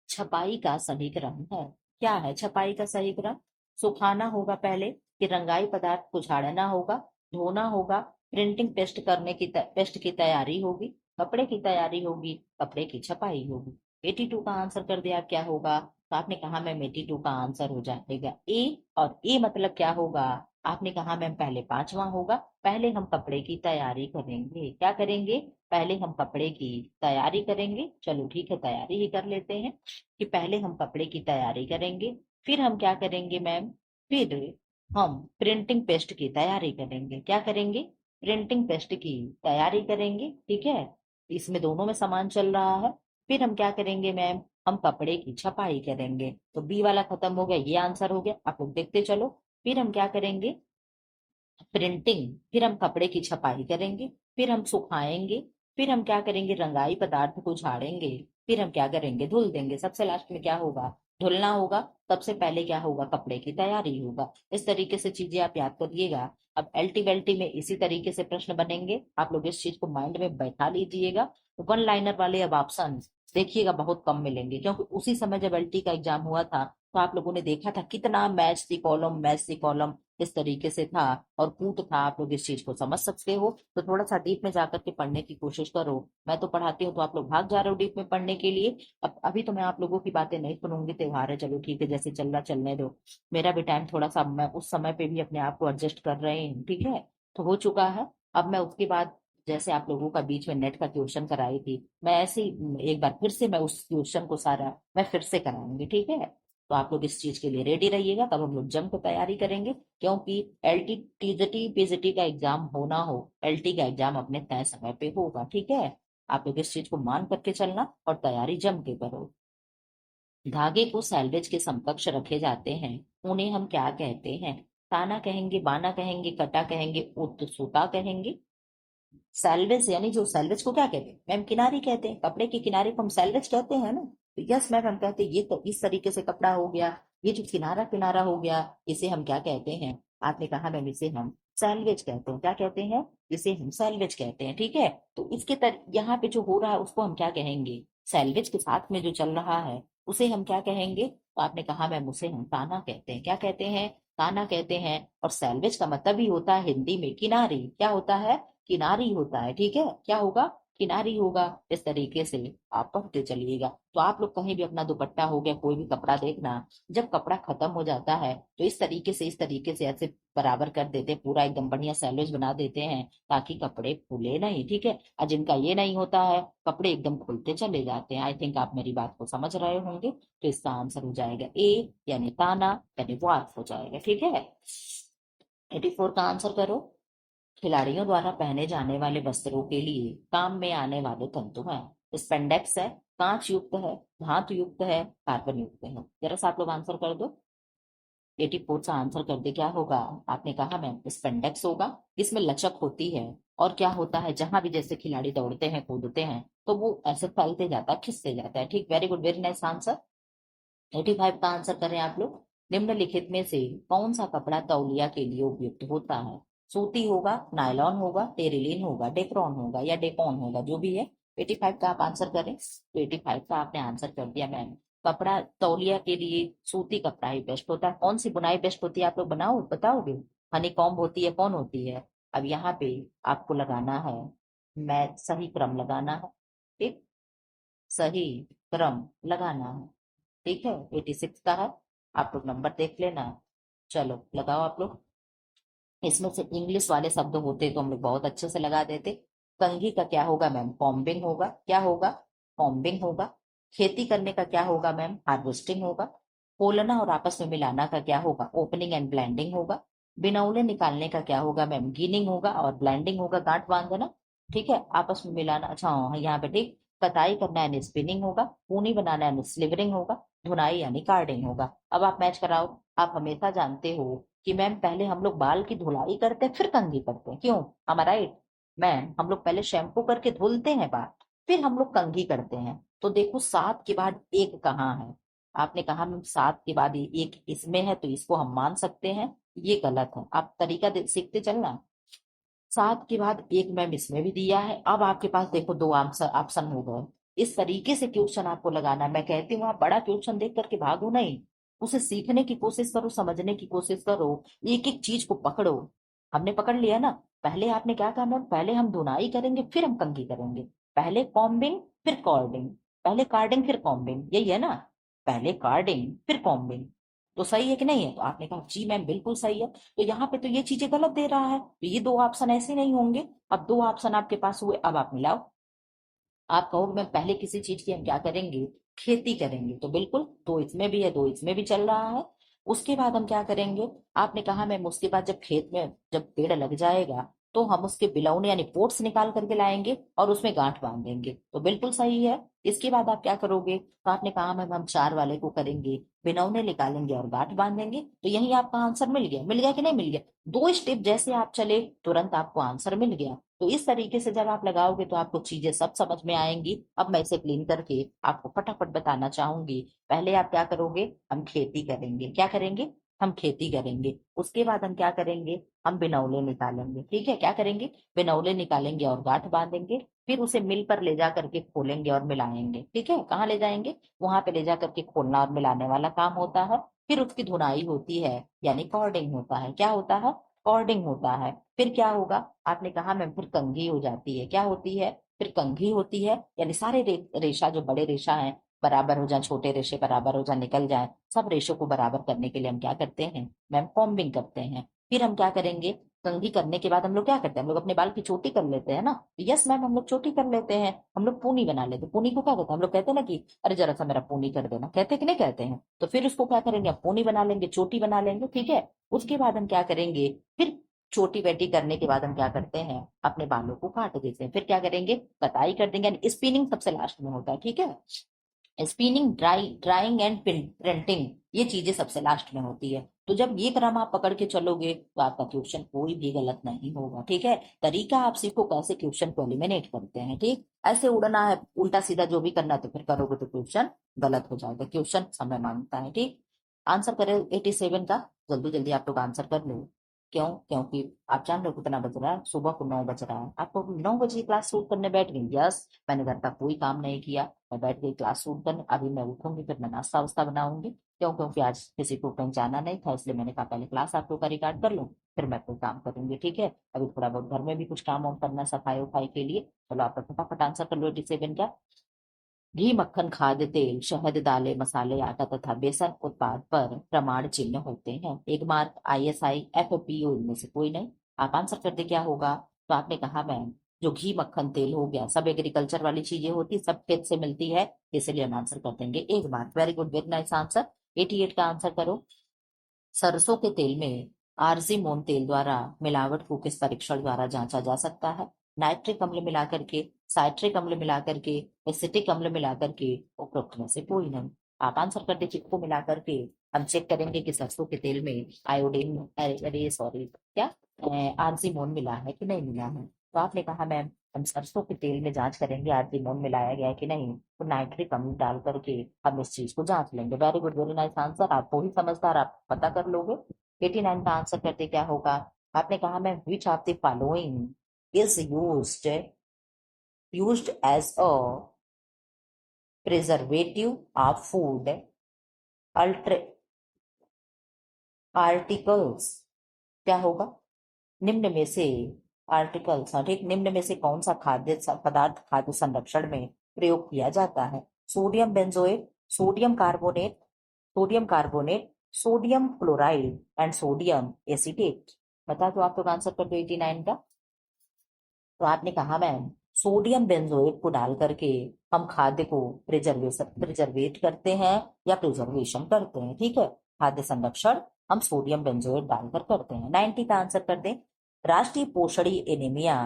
छपाई का सही क्रम है, क्या है छपाई का सही क्रम? सुखाना होगा पहले, कि रंगाई पदार्थ को झाड़ना होगा, धोना होगा, प्रिंटिंग पेस्ट की तैयारी होगी, कपड़े की तैयारी होगी, कपड़े की छपाई होगी। 82 का आंसर कर दिया, क्या होगा? तो आपने कहा मैम 82 का आंसर हो जाएगा ए। और ए मतलब क्या होगा? आपने कहा मैम पहले पांचवा होगा। पहले हम कपड़े की तैयारी करेंगे, क्या करेंगे? पहले हम कपड़े की तैयारी करेंगे। चलो ठीक है, तैयारी ही कर लेते हैं कि पहले हम कपड़े की तैयारी करेंगे, फिर हम क्या करेंगे मैम? फिर हम प्रिंटिंग पेस्ट की तैयारी करेंगे। क्या करेंगे? प्रिंटिंग पेस्ट की तैयारी करेंगे, ठीक है। इसमें दोनों में समान चल रहा है। फिर हम क्या करेंगे मैम? हम कपड़े की छपाई करेंगे। तो बी वाला खत्म हो गया, ये आंसर हो गया, आप लोग देखते चलो। फिर हम क्या करेंगे? प्रिंटिंग, फिर हम कपड़े की छपाई करेंगे, फिर हम सुखाएंगे, फिर हम क्या करेंगे? रंगाई पदार्थ को झाड़ेंगे, फिर हम क्या करेंगे? धुल देंगे। सबसे लास्ट में क्या होगा? धुलना होगा। सबसे पहले क्या होगा? कपड़े की तैयारी होगा। इस तरीके से चीजें आप याद करिएगा। अब एल्टी वेल्टी में इसी तरीके से प्रश्न बनेंगे, आप लोग इस चीज को माइंड में बैठा लीजिएगा। वन लाइनर वाले अब ऑप्शन देखिएगा बहुत कम मिलेंगे, क्योंकि उसी समय जब एल्टी का एग्जाम हुआ था तो आप लोगों ने देखा था कितना match the column, match the column इस तरीके से था, और कूट था। आप लोग इस चीज को समझ सकते हो, तो थोड़ा सा डीप में जाकर के पढ़ने की कोशिश करो। मैं तो पढ़ाती हूँ तो आप लोग भाग जा रहे हो डीप में पढ़ने के लिए। अब अभी तो मैं आप लोगों की बातें नहीं सुनूंगी, त्योहार है, चलो ठीक है, जैसे चल रहा चलने दो। मेरा भी टाइम थोड़ा सा, मैं उस समय पे भी अपने आप को एडजस्ट कर रही हूँ, ठीक है। तो हो चुका है। अब मैं उसके बाद, जैसे आप लोगों का बीच में नेट का क्वेश्चन कराई थी, मैं ऐसे ही एक बार फिर से मैं उस क्वेश्चन को सारा मैं फिर से कराऊंगी, ठीक है। तो आप लोग इस चीज के लिए रेडी रहिएगा, तब हम लोग जम को तैयारी करेंगे। क्योंकि एलटी टीजीटी पीजीटी का एग्जाम होना हो, एलटी का एग्जाम अपने तय समय पे होगा, ठीक है। आप लोग इस चीज को मान करके चलना और तैयारी जम के करो। धागे को सैलवेज के समकक्ष रखे जाते हैं, उन्हें हम क्या कहते हैं? ताना कहेंगे, बाना कहेंगे, कटा कहेंगे, उत्सुता कहेंगे। सैलवेज यानी, जो सैलवेज को क्या कहते हैं मैम? किनारी कहते हैं, कपड़े की किनारे को हम सैलवेज कहते हैं ना। तो यस मैम, हम कहते हैं ये तो इस तरीके से कपड़ा हो गया, ये जो किनारा किनारा हो गया, इसे हम क्या कहते हैं? आपने कहा मैम इसे हम सैलवेज कहते हैं। क्या कहते हैं? इसे हम सैलवेज कहते हैं, ठीक है। तो इसके यहाँ पे जो हो रहा है उसको हम क्या कहेंगे? सैलवेज के साथ में जो चल रहा है उसे हम क्या कहेंगे? तो आपने कहा मैम उसे हम ताना कहते हैं। क्या कहते हैं? ताना कहते हैं। और सैलवेज का मतलब ही होता है हिंदी में किनारी। क्या होता है? किनारी होता है, ठीक है। क्या होगा? किनारी होगा। इस तरीके से आप पढ़ते चलिएगा। तो आप लोग कहीं भी अपना दुपट्टा हो गया, कोई भी कपड़ा देखना, जब कपड़ा खत्म हो जाता है तो इस तरीके से ऐसे बराबर कर देते, पूरा एकदम बढ़िया सैलवेज बना देते हैं, ताकि कपड़े खुले नहीं, ठीक है। और जिनका ये नहीं होता है, कपड़े एकदम खुलते चले जाते हैं। आई थिंक आप मेरी बात को समझ रहे होंगे। तो इसका आंसर हो जाएगा ए, यानी ताना, यानी वार्फ हो जाएगा, ठीक है। 84 का आंसर करो। खिलाड़ियों द्वारा पहने जाने वाले वस्त्रों के लिए काम में आने वाले तंतु हैं। स्पेंडेक्स है, कांच युक्त है, धातु युक्त है, कार्बन युक्त है। जरा सा आप लोग आंसर कर दो। 84 का आंसर कर दे, क्या होगा? आपने कहा मैम स्पेंडेक्स होगा। इसमें लचक होती है, और क्या होता है, जहां भी जैसे खिलाड़ी दौड़ते हैं कूदते हैं तो वो ऐसे फैलते जाता है, खिसते जाता है, ठीक। Very good, very nice answer. 85 का आंसर करें आप लोग। निम्नलिखित में से कौन सा कपड़ा तौलिया के लिए उपयुक्त होता है? सूती होगा, नायलॉन होगा, टेरिलीन होगा, डेक्रॉन होगा, या डेकॉन होगा, जो भी है। 85 का आप आंसर करें। तो 85 का आपने आंसर कर दिया मैम। कपड़ा तौलिया के लिए सूती कपड़ा ही बेस्ट होता है। कौन सी बुनाई बेस्ट होती है आप लोग बताओगे? हनी कॉम्ब होती है, कौन होती है? अब यहाँ पे आपको लगाना है, मैं सही क्रम लगाना है, ठीक। सही क्रम लगाना है, ठीक है। 86 का है, आप लोग नंबर देख लेना। चलो लगाओ आप लोग। इसमें से इंग्लिश वाले शब्द होते तो हम लोग बहुत अच्छे से लगा देते। कंघी का क्या होगा मैम? कॉम्बिंग होगा। क्या होगा? कॉम्बिंग होगा। खेती करने का क्या होगा मैम? हार्वेस्टिंग होगा। खोलना और आपस में मिलाना का क्या होगा? ओपनिंग एंड ब्लेंडिंग होगा। बिनौले निकालने का क्या होगा मैम? गिनिंग होगा। और ब्लेंडिंग होगा गांठ बांधना, ठीक है, आपस में मिलाना। अच्छा हाँ, यहाँ पे ठीक। कताई करना है स्पिनिंग होगा। ऊनी बनाना है स्लिवरिंग होगा। धुनाई यानी कार्डिंग होगा। अब आप मैच कराओ। आप हमेशा जानते हो कि मैम पहले हम लोग बाल की धुलाई करते हैं फिर कंघी करते हैं, क्यों? am I right? मैम हम लोग पहले शैम्पू करके धुलते हैं बाल, फिर हम लोग कंघी करते हैं। तो देखो 7 के बाद 1 कहाँ है? आपने कहा मैम 7 के बाद 1 इसमें है तो इसको हम मान सकते हैं, ये गलत है। आप तरीका सीखते चलना। 7 के बाद 1 मैम इसमें भी दिया है। अब आपके पास देखो 2 आंसर ऑप्शन हो गए। इस तरीके से क्वेश्चन आपको लगाना है। मैं कहती हूँ आप बड़ा क्वेश्चन देख करके भागो नहीं, उसे सीखने की कोशिश करो, समझने की कोशिश करो, एक एक चीज को पकड़ो। हमने पकड़ लिया ना। पहले आपने क्या कहा मैम? पहले हम धुनाई करेंगे फिर हम कंघी करेंगे। पहले कॉम्बिंग फिर कॉर्डिंग, पहले कार्डिंग फिर कॉम्बिंग, यही है ना? पहले कार्डिंग फिर कॉम्बिंग। तो सही है कि नहीं है? तो आपने कहा जी मैम बिल्कुल सही है। तो यहाँ पे तो ये चीजें गलत दे रहा है, तो ये 2 ऑप्शन ऐसे नहीं होंगे। अब 2 ऑप्शन आपके पास हुए, अब आप मिलाओ। आप कहोगे मैं पहले किसी चीज की हम क्या करेंगे? खेती करेंगे, तो बिल्कुल 2 इसमें भी है 2 इसमें भी चल रहा है। उसके बाद हम क्या करेंगे? आपने कहा मैम उसके बाद जब खेत में जब पेड़ लग जाएगा तो हम उसके बिलौने यानी पोट्स निकाल करके लाएंगे और उसमें गांठ बांध देंगे, तो बिल्कुल सही है। इसके बाद आप क्या करोगे? तो आपने कहा मैम हम 4 वाले को करेंगे, बिनौने निकालेंगे और गांठ बांधेंगे, तो यही आपका आंसर मिल गया। मिल गया कि नहीं मिल गया? 2 स्टेप जैसे आप चले तुरंत आपको आंसर मिल गया। तो इस तरीके से जब आप लगाओगे तो आपको चीजें सब समझ में आएंगी। अब मैं इसे क्लीन करके आपको फटाफट बताना चाहूंगी। पहले आप क्या करोगे? हम खेती करेंगे। क्या करेंगे? हम खेती करेंगे। उसके बाद हम क्या करेंगे? हम बिनौले निकालेंगे। ठीक है, क्या करेंगे? बिनौले निकालेंगे और गांठ बांधेंगे। फिर उसे मिल पर ले जा करके खोलेंगे और मिलाएंगे। ठीक है, कहाँ ले जाएंगे? वहां पे ले जा करके खोलना और मिलाने वाला काम होता है। फिर उसकी धुनाई होती है, यानी कॉर्डिंग होता है। क्या होता है? कॉर्डिंग होता है। फिर क्या होगा? आपने कहा मैम फिर कंघी हो जाती है। क्या होती है? फिर कंघी होती है, यानी सारे रेशा जो बड़े रेशा हैं बराबर हो जाए, छोटे रेशे बराबर हो जाए, निकल जाए, सब रेशों को बराबर करने के लिए हम क्या करते हैं मैम? कॉम्बिंग करते हैं। फिर हम क्या करेंगे? कंघी करने के बाद हम लोग क्या करते हैं? हम लोग अपने बाल की चोटी कर लेते हैं ना। यस मैम, हम लोग चोटी कर लेते हैं। हम लोग पूनी बना लेते हैं। पूनी को क्या कहते हैं? हम लोग कहते हैं ना कि अरे जरा सा मेरा पूनी कर देना, कहते हैं कि नहीं कहते हैं? तो फिर उसको क्या करेंगे? हम पूनी बना लेंगे, चोटी बना लेंगे। ठीक है, उसके बाद हम क्या करेंगे? फिर छोटी बेटी करने के बाद हम क्या करते हैं? अपने बालों को काट देते हैं। फिर क्या करेंगे? कटाई कर देंगे, यानी स्पिनिंग सबसे लास्ट में होता है। ठीक है, स्पिनिंग, ड्राइंग एंड प्रिंटिंग, ये चीजें सबसे लास्ट में होती है। तो जब ये क्रम आप पकड़ के चलोगे तो आपका क्वेश्चन कोई भी गलत नहीं होगा। ठीक है, तरीका आप सीखो कैसे क्वेश्चन को एलिमिनेट करते हैं। ठीक, ऐसे उड़ना है उल्टा सीधा जो भी करना है, तो फिर करोगे तो क्वेश्चन गलत हो जाएगा। क्वेश्चन समय मांगता है। ठीक, आंसर करें 87 का। जल्दी जल्दी आप लोग आंसर कर लो। क्यों? क्योंकि आप जान रहे हो कितना बज रहा है, सुबह को 9 बज रहा है। आपको 9 बजे क्लास शूट करने बैठ गई? यस, मैंने घर का कोई काम नहीं किया, मैं बैठ गई क्लास शूट करने। अभी मैं उठूंगी फिर मैं नाश्ता वास्ता बनाऊंगी। क्यों? क्योंकि आज किसी को कहीं जाना नहीं था, इसलिए मैंने कहा पहले क्लास आप लोग का रिकॉर्ड कर लूं, फिर मैं कोई काम करूंगी। ठीक है, अभी थोड़ा बहुत घर में भी कुछ काम वाम करना, सफाई उफाई के लिए। चलो आप लोग फटाफट आंसर कर लो 87 का। घी, मक्खन, खाद्य तेल, शहद, दालें, मसाले, आटा तथा बेसन उत्पाद पर प्रमाण चिन्ह होते हैं। एक मार्क, ISI, FPO, इनमें से कोई नहीं। आप आंसर कर दे क्या होगा? तो आपने कहा मैम जो घी मक्खन तेल हो गया सब एग्रीकल्चर वाली चीजें होती, सब खेत से मिलती है, इसलिए हम आंसर कर देंगे एक mark. Very good, very nice answer. 88 का आंसर करो। सरसों के तेल में आरजी मोन तेल द्वारा मिलावट को किस परीक्षण द्वारा जांचा जा सकता है? नाइट्रिक अम्ल मिलाकर के, साइट्रिक अम्ल मिलाकर के, एसिटिक अम्ल मिलाकर के, उपरोक्त में से कोई नहीं। आप आंसर कर दे किसको मिला करके। हम चेक करेंगे कि सरसों के तेल में आयोडीन, अरे सॉरी क्या, आरजीमोन मिला है कि नहीं मिला है। तो आपने कहा मैम हम सरसों के तेल में जांच करेंगे आरजीमोन मिलाया गया है कि नहीं, तो नाइट्रिक अम्ल डाल करके हम इस चीज को जांच लेंगे। Very good, very nice answer. आप ही समझदार, आप पता कर लोगे। 89 का आंसर करते क्या होगा? आपने कहा मैं which of the following is used as a preservative of food ultra articles. क्या होगा? निम्न में से आर्टिकल्स, हाँ ठीक, निम्न में से कौन सा खाद्य पदार्थ खाद्य संरक्षण में प्रयोग किया जाता है? Sodium benzoate, sodium carbonate, sodium carbonate, sodium chloride and sodium acetate. बता दो आप लोग आंसर कर दो 89 का। तो आपने कहा मैम सोडियम बेंजोएट को डाल करके हम खाद्य को प्रिजर्वेट करते हैं या प्रिजर्वेशन करते हैं। ठीक है, खाद्य संरक्षण हम सोडियम बेंजोएट डालकर करते हैं। 90 का आंसर कर दें। राष्ट्रीय पोषणी एनीमिया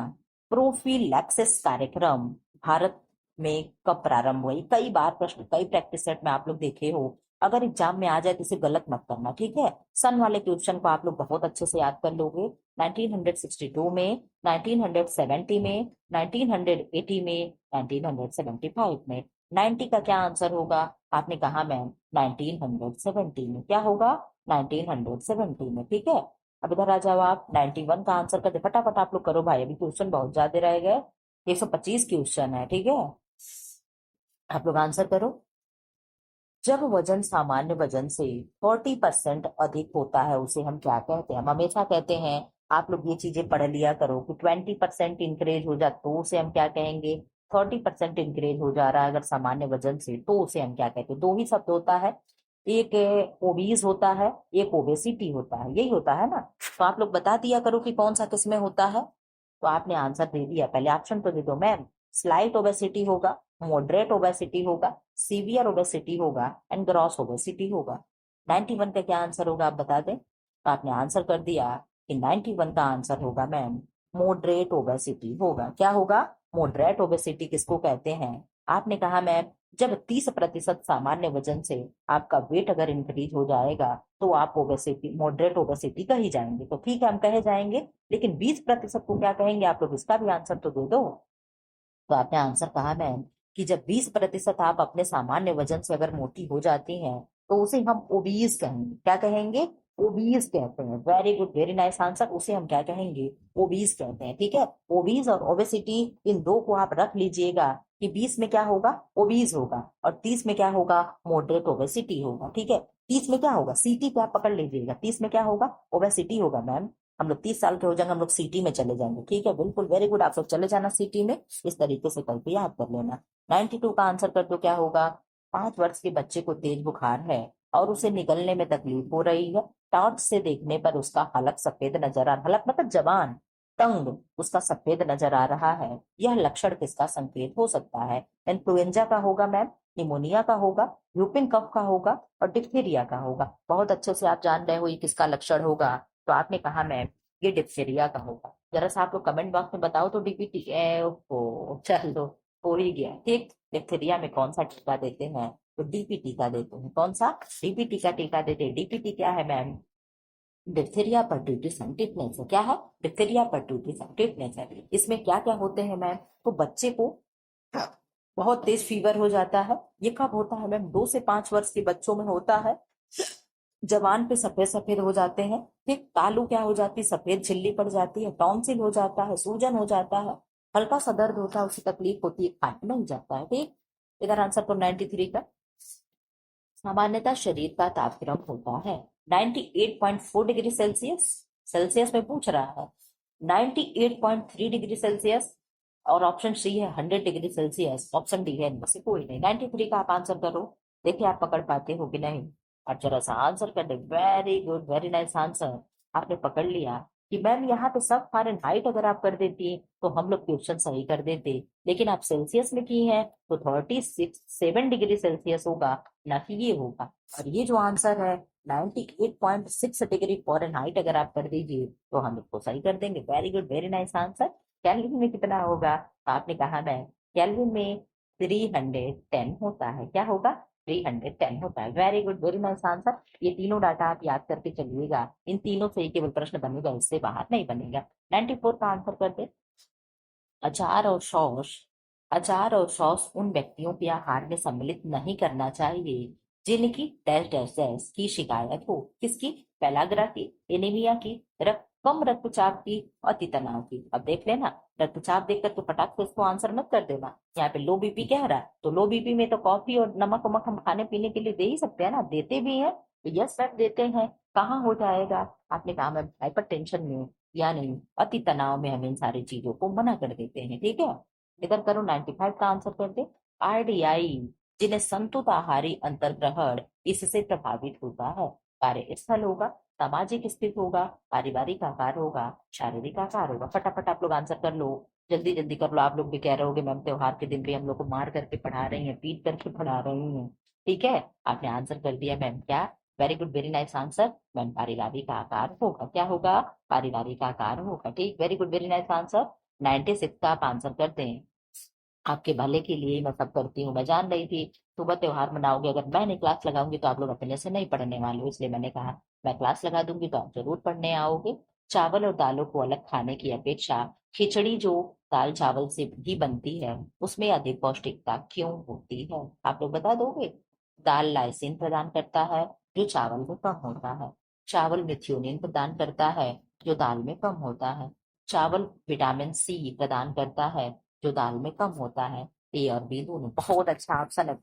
प्रोफिलैक्सिस कार्यक्रम भारत में कब प्रारंभ हुई? कई बार प्रश्न, कई प्रैक्टिस सेट में आप लोग देखे हो अगर एग्जाम में आ जाए तो इसे गलत मत करना, ठीक है। सन वाले क्वेश्चन को आप लोग बहुत अच्छे से याद कर लोगे। 1962 में, 1970 में, 1980 में, 1975 में। 90 का क्या आंसर होगा? आपने कहा मैम 1970 में। क्या होगा? 1970 में, ठीक है। अब इधर आ जाओ, आप 91 का आंसर कर दे फटाफट। आप लोग करो भाई, अभी क्वेश्चन बहुत ज्यादा रह गए। 125 क्वेश्चन है, ठीक है। आप लोग आंसर करो। जब वजन सामान्य वजन से 40% अधिक होता है उसे हम क्या कहते हैं? हम हमेशा कहते हैं, आप लोग ये चीजें पढ़ लिया करो कि 20% इंक्रीज हो जाए तो उसे हम क्या कहेंगे? 30% इंक्रीज हो जा रहा है अगर सामान्य वजन से, तो उसे हम क्या कहते हैं? दो ही शब्द होता है, एक ओबीज होता है, एक ओबेसिटी होता है, यही होता है ना। तो आप लोग बता दिया करो कि कौन सा किसमें होता है। तो आपने आंसर दे दिया, पहले ऑप्शन तो दे दो मैम। स्लाइट ओबेसिटी होगा, मॉडरेट ओबेसिटी होगा, सीवियर ओबेसिटी होगा एंड ग्रॉस ओबेसिटी होगा। 91 का क्या आंसर होगा आप बता दें। तो आपने आंसर कर दिया कि 91 का आंसर होगा मैम मॉडरेट ओबेसिटी होगा। क्या होगा? मॉडरेट ओबेसिटी किसको कहते हैं? आपने कहा मैम जब 30% सामान्य वजन से आपका वेट अगर इंक्रीज हो जाएगा तो आप ओबेसिटी, मॉडरेट ओबेसिटी कही जाएंगे। तो ठीक है, हम कहे जाएंगे, लेकिन 20% को क्या कहेंगे? आप लोग इसका भी आंसर तो दे दो। तो आपने आंसर कहा मैम कि जब 20% आप अपने सामान्य वजन से अगर मोटी हो जाती हैं तो उसे हम ओबीज कहेंगे। क्या कहेंगे? ओबीज कहते हैं। Very good, very nice answer. उसे हम क्या कहेंगे? ओबीज कहते हैं, ठीक है। ओबीज और ओबेसिटी, इन दो को आप रख लीजिएगा कि 20 में क्या होगा? ओबीज होगा, और 30 में क्या होगा? मॉडरेट ओबेसिटी होगा, ठीक है। 30 में क्या होगा? सीटी पे आप पकड़ लीजिएगा। 30 में क्या होगा? ओबेसिटी होगा मैम। हम लोग 30 साल के हो जाएंगे, हम लोग सिटी में चले जाएंगे, ठीक है। बिल्कुल, वेरी गुड, आप लोग चले जाना सिटी में। इस तरीके से करके याद कर लेना। 92 का आंसर कर दो, क्या होगा? 5 वर्ष के बच्चे को तेज बुखार है और उसे निकलने में तकलीफ हो रही है। टॉर्च से देखने पर उसका हलक सफेद नजर आ, हलक मतलब जबान, टंग उसका सफेद नजर आ रहा है। यह लक्षण किसका संकेत हो सकता है? इन्फ्लुएंजा का होगा मैम, निमोनिया का होगा, ह्यूपिंग कफ का होगा और डिप्थीरिया का होगा। बहुत अच्छे से आप जान रहे हो ये किसका लक्षण होगा। तो आपने कहा मैम ये डिप्थीरिया का होगा। जरा सा आप लोग कमेंट बॉक्स में बताओ तो। डीपीटी, ओहो चलो, हो ही गया, ठीक। डिप्थीरिया में कौन सा टीका देते हैं? तो डीपीटी का देते हैं। कौन सा? डीपीटी का टीका देते हैं। डीपीटी क्या है मैम? डिप्थीरिया परट्यूटिस टिटनेस है। क्या है? डिप्थीरिया परट्यूटिस टिटनेस है। इसमें क्या क्या होते हैं मैम? तो बच्चे को बहुत तेज फीवर हो जाता है। ये कब होता है मैम? 2 से 5 वर्ष के बच्चों में होता है। जवान पे सफेद सफेद हो जाते हैं, ठीक। तालू क्या हो जाती है? सफेद झिल्ली पड़ जाती है। टॉन्सिल हो जाता है, सूजन हो जाता है, हल्का सा दर्द होता है, उसे तकलीफ होती है, खाने नहीं जाता है, ठीक। इधर आंसर तो 93 का। सामान्यतः शरीर का तापक्रम होता है 98.4 डिग्री सेल्सियस, सेल्सियस में पूछ रहा है। 98.3 डिग्री सेल्सियस, और ऑप्शन सी है 100 डिग्री सेल्सियस। ऑप्शन डी है, इनमें से कोई नहीं। 93 का आप आंसर करो, देखिए आप पकड़ पाते हो कि नहीं। और जरा सा आंसर कर दे। Very good, very nice answer. आपने पकड़ लिया कि मैम यहाँ पे सब फ़ारेनहाइट अगर आप कर देती तो हम लोग क्वेश्चन सही कर देते, लेकिन आप सेल्सियस में की है तो 37 डिग्री सेल्सियस होगा, ना कि ये होगा। और ये जो आंसर है 98.6 डिग्री फ़ारेनहाइट अगर आप कर दीजिए तो हम इसको सही कर देंगे। Very good, very nice answer. Kelvin में कितना होगा? तो आपने कहा मैं केल्विन में 310 होता है। क्या होगा? 310 होता है। Very good, very nice answer. ये तीनों डाटा आप याद करके चलिएगा, इन तीनों से ही केवल प्रश्न बनेगा, इससे बाहर नहीं बनेगा। 94 का आंसर कर दे। अचार और सॉस, अचार और सॉस उन व्यक्तियों के आहार में सम्मिलित नहीं करना चाहिए जिनकी डैश डैश डैश की शिकायत हो। किसकी? पेलाग्रा की, एनीमिया की, कम रक्तचाप की, अति तनाव की। अब देख लेना, रक्तचाप देखकर तो फटाक से इसको आंसर मत कर देना। यहाँ पे लो बीपी कह रहा है तो लो बीपी में तो कॉफी और नमक वमक हम खाने पीने के लिए दे ही सकते हैं ना, देते भी हैं तो यस मैम देते हैं। कहाँ हो जाएगा? आपने कहा मैम हाइपर टेंशन में या नहीं, अति तनाव में हम इन सारी चीजों को मना कर देते हैं, ठीक है। इधर करो, 95 का आंसर कर दे। आरडीआई, जिन्हें संतुलित आहारी अंतर्ग्रहण इससे प्रभावित होता है। कार्यस्थल होगा, सामाजिक स्थिति होगा, पारिवारिक आकार होगा, शारीरिक आकार होगा। फटाफट आप लोग आंसर कर लो, जल्दी जल्दी कर लो। आप लोग भी कह रहे होगे मैम त्योहार के दिन भी हम लोग को मार करके पढ़ा रही हैं, पीट करके पढ़ा रही हैं, ठीक है। आपने आंसर कर दिया मैम, क्या? Very good, very nice answer. Ma'am पारिवारिक आकार होगा। क्या होगा? पारिवारिक आकार होगा, ठीक। Very good, very nice answer. 96 का आप आंसर करते हैं। आपके भले के लिए मैं सब करती हूँ, मैं जान रही थी सुबह त्योहार मनाओगे, अगर मैं नहीं क्लास लगाऊंगी तो आप लोग अपने से नहीं पढ़ने वाले हो, इसलिए मैंने कहा मैं क्लास लगा दूंगी तो आप जरूर पढ़ने आओगे। चावल और दालों को अलग खाने की अपेक्षा खिचड़ी जो दाल चावल से भी बनती है उसमें अधिक पौष्टिकता क्यों होती है, आप लोग बता दोगे। दाल लाइसिन प्रदान करता है जो चावल में कम होता है। चावल मेथियोनिन प्रदान करता है जो दाल में कम होता है। चावल विटामिन सी प्रदान करता है जो दाल में कम होता है। ए और बी दोनों बहुत अच्छा ऑप्शन है,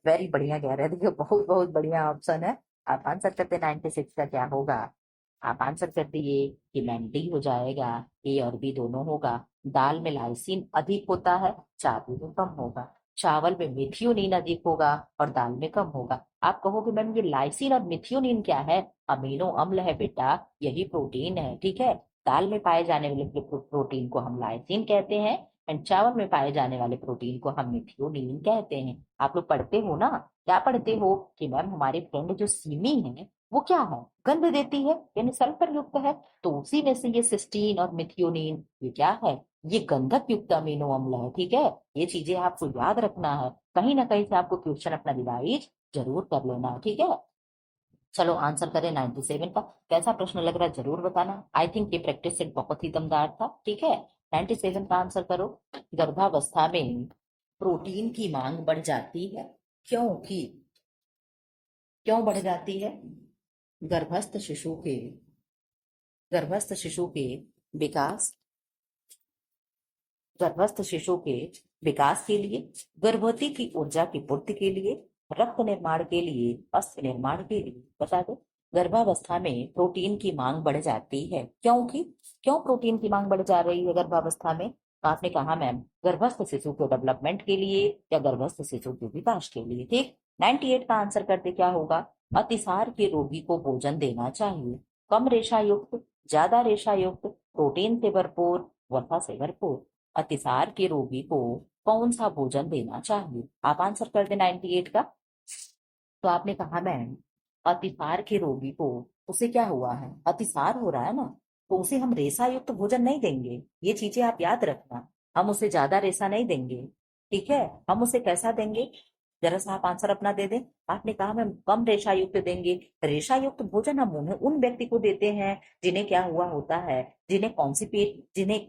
वेरी बढ़िया कह रहे थे, देखिए बहुत बहुत बढ़िया ऑप्शन है। आप आंसर करते 96 का क्या होगा, आप आंसर कर दिए कि मैम डी हो जाएगा, ए और बी दोनों होगा। दाल में लाइसिन अधिक होता है, चावल में कम होगा। चावल में मिथियोनिन अधिक होगा और दाल में कम होगा। आप कहोगे मैम ये लाइसिन और मिथियोनिन क्या है, अमीनो अम्ल है बेटा, यही प्रोटीन है, ठीक है। दाल में पाए जाने वाले प्रोटीन को हम लाइसिन कहते हैं एंड चावल में पाए जाने वाले प्रोटीन को हम मिथियोनिन कहते हैं। आप लोग पढ़ते हो ना, क्या पढ़ते हो कि मैम हमारे फ्रेंड जो सीमी है वो क्या है, गंध देती है यानी सल्फर युक्त है, तो उसी में से ये सिस्टीन और मिथियोनिन ये क्या है, ये गंधक युक्त अमीनो अम्ल है, ठीक है। ये चीजें आपको याद रखना है, कहीं ना कहीं से आपको क्वेश्चन अपना रिवाइज जरूर कर लेना है, ठीक है। चलो आंसर करें 97 का, कैसा प्रश्न लग रहा है जरूर बताना। आई थिंक ये प्रैक्टिस सेट बहुत ही दमदार था, ठीक है। 97 का आंसर करो। गर्भावस्था में प्रोटीन की मांग बढ़ जाती है क्योंकि, क्यों बढ़ जाती है, गर्भस्थ शिशु के गर्भस्थ शिशु के विकास गर्भस्थ शिशु के विकास के लिए, गर्भवती की ऊर्जा की पूर्ति के लिए, रक्त निर्माण के लिए, अस्थि निर्माण के लिए, बता दो। गर्भावस्था में प्रोटीन की मांग बढ़ जाती है क्योंकि, क्यों प्रोटीन की मांग बढ़ जा रही है गर्भावस्था में, तो आपने कहा मैम गर्भस्थ शिशु के डेवलपमेंट के लिए या गर्भस्थ शिशु के विकास के लिए, ठीक। 98 का आंसर करते क्या होगा, अतिसार के रोगी को भोजन देना चाहिए, कम रेशा युक्त, ज्यादा रेशा युक्त, प्रोटीन से भरपूर, वसा से भरपूर। अतिसार के रोगी को कौन सा भोजन देना चाहिए, आप आंसर कर दे 98 का। तो आपने कहा मैम अतिसार के रोगी को, उसे क्या हुआ है, अतिसार हो रहा है ना, तो उसे हम रेशा युक्त भोजन नहीं देंगे, ये चीजें आप याद रखना। हम उसे ज्यादा रेशा नहीं देंगे, ठीक है। हम उसे कैसा देंगे, जरा सा आप आंसर अपना दे दें। आपने कहा मैम कम रेशा युक्त देंगे, रेशा युक्त भोजन हम उन्हें उन व्यक्ति को देते हैं जिन्हें क्या हुआ होता है, जिन्हें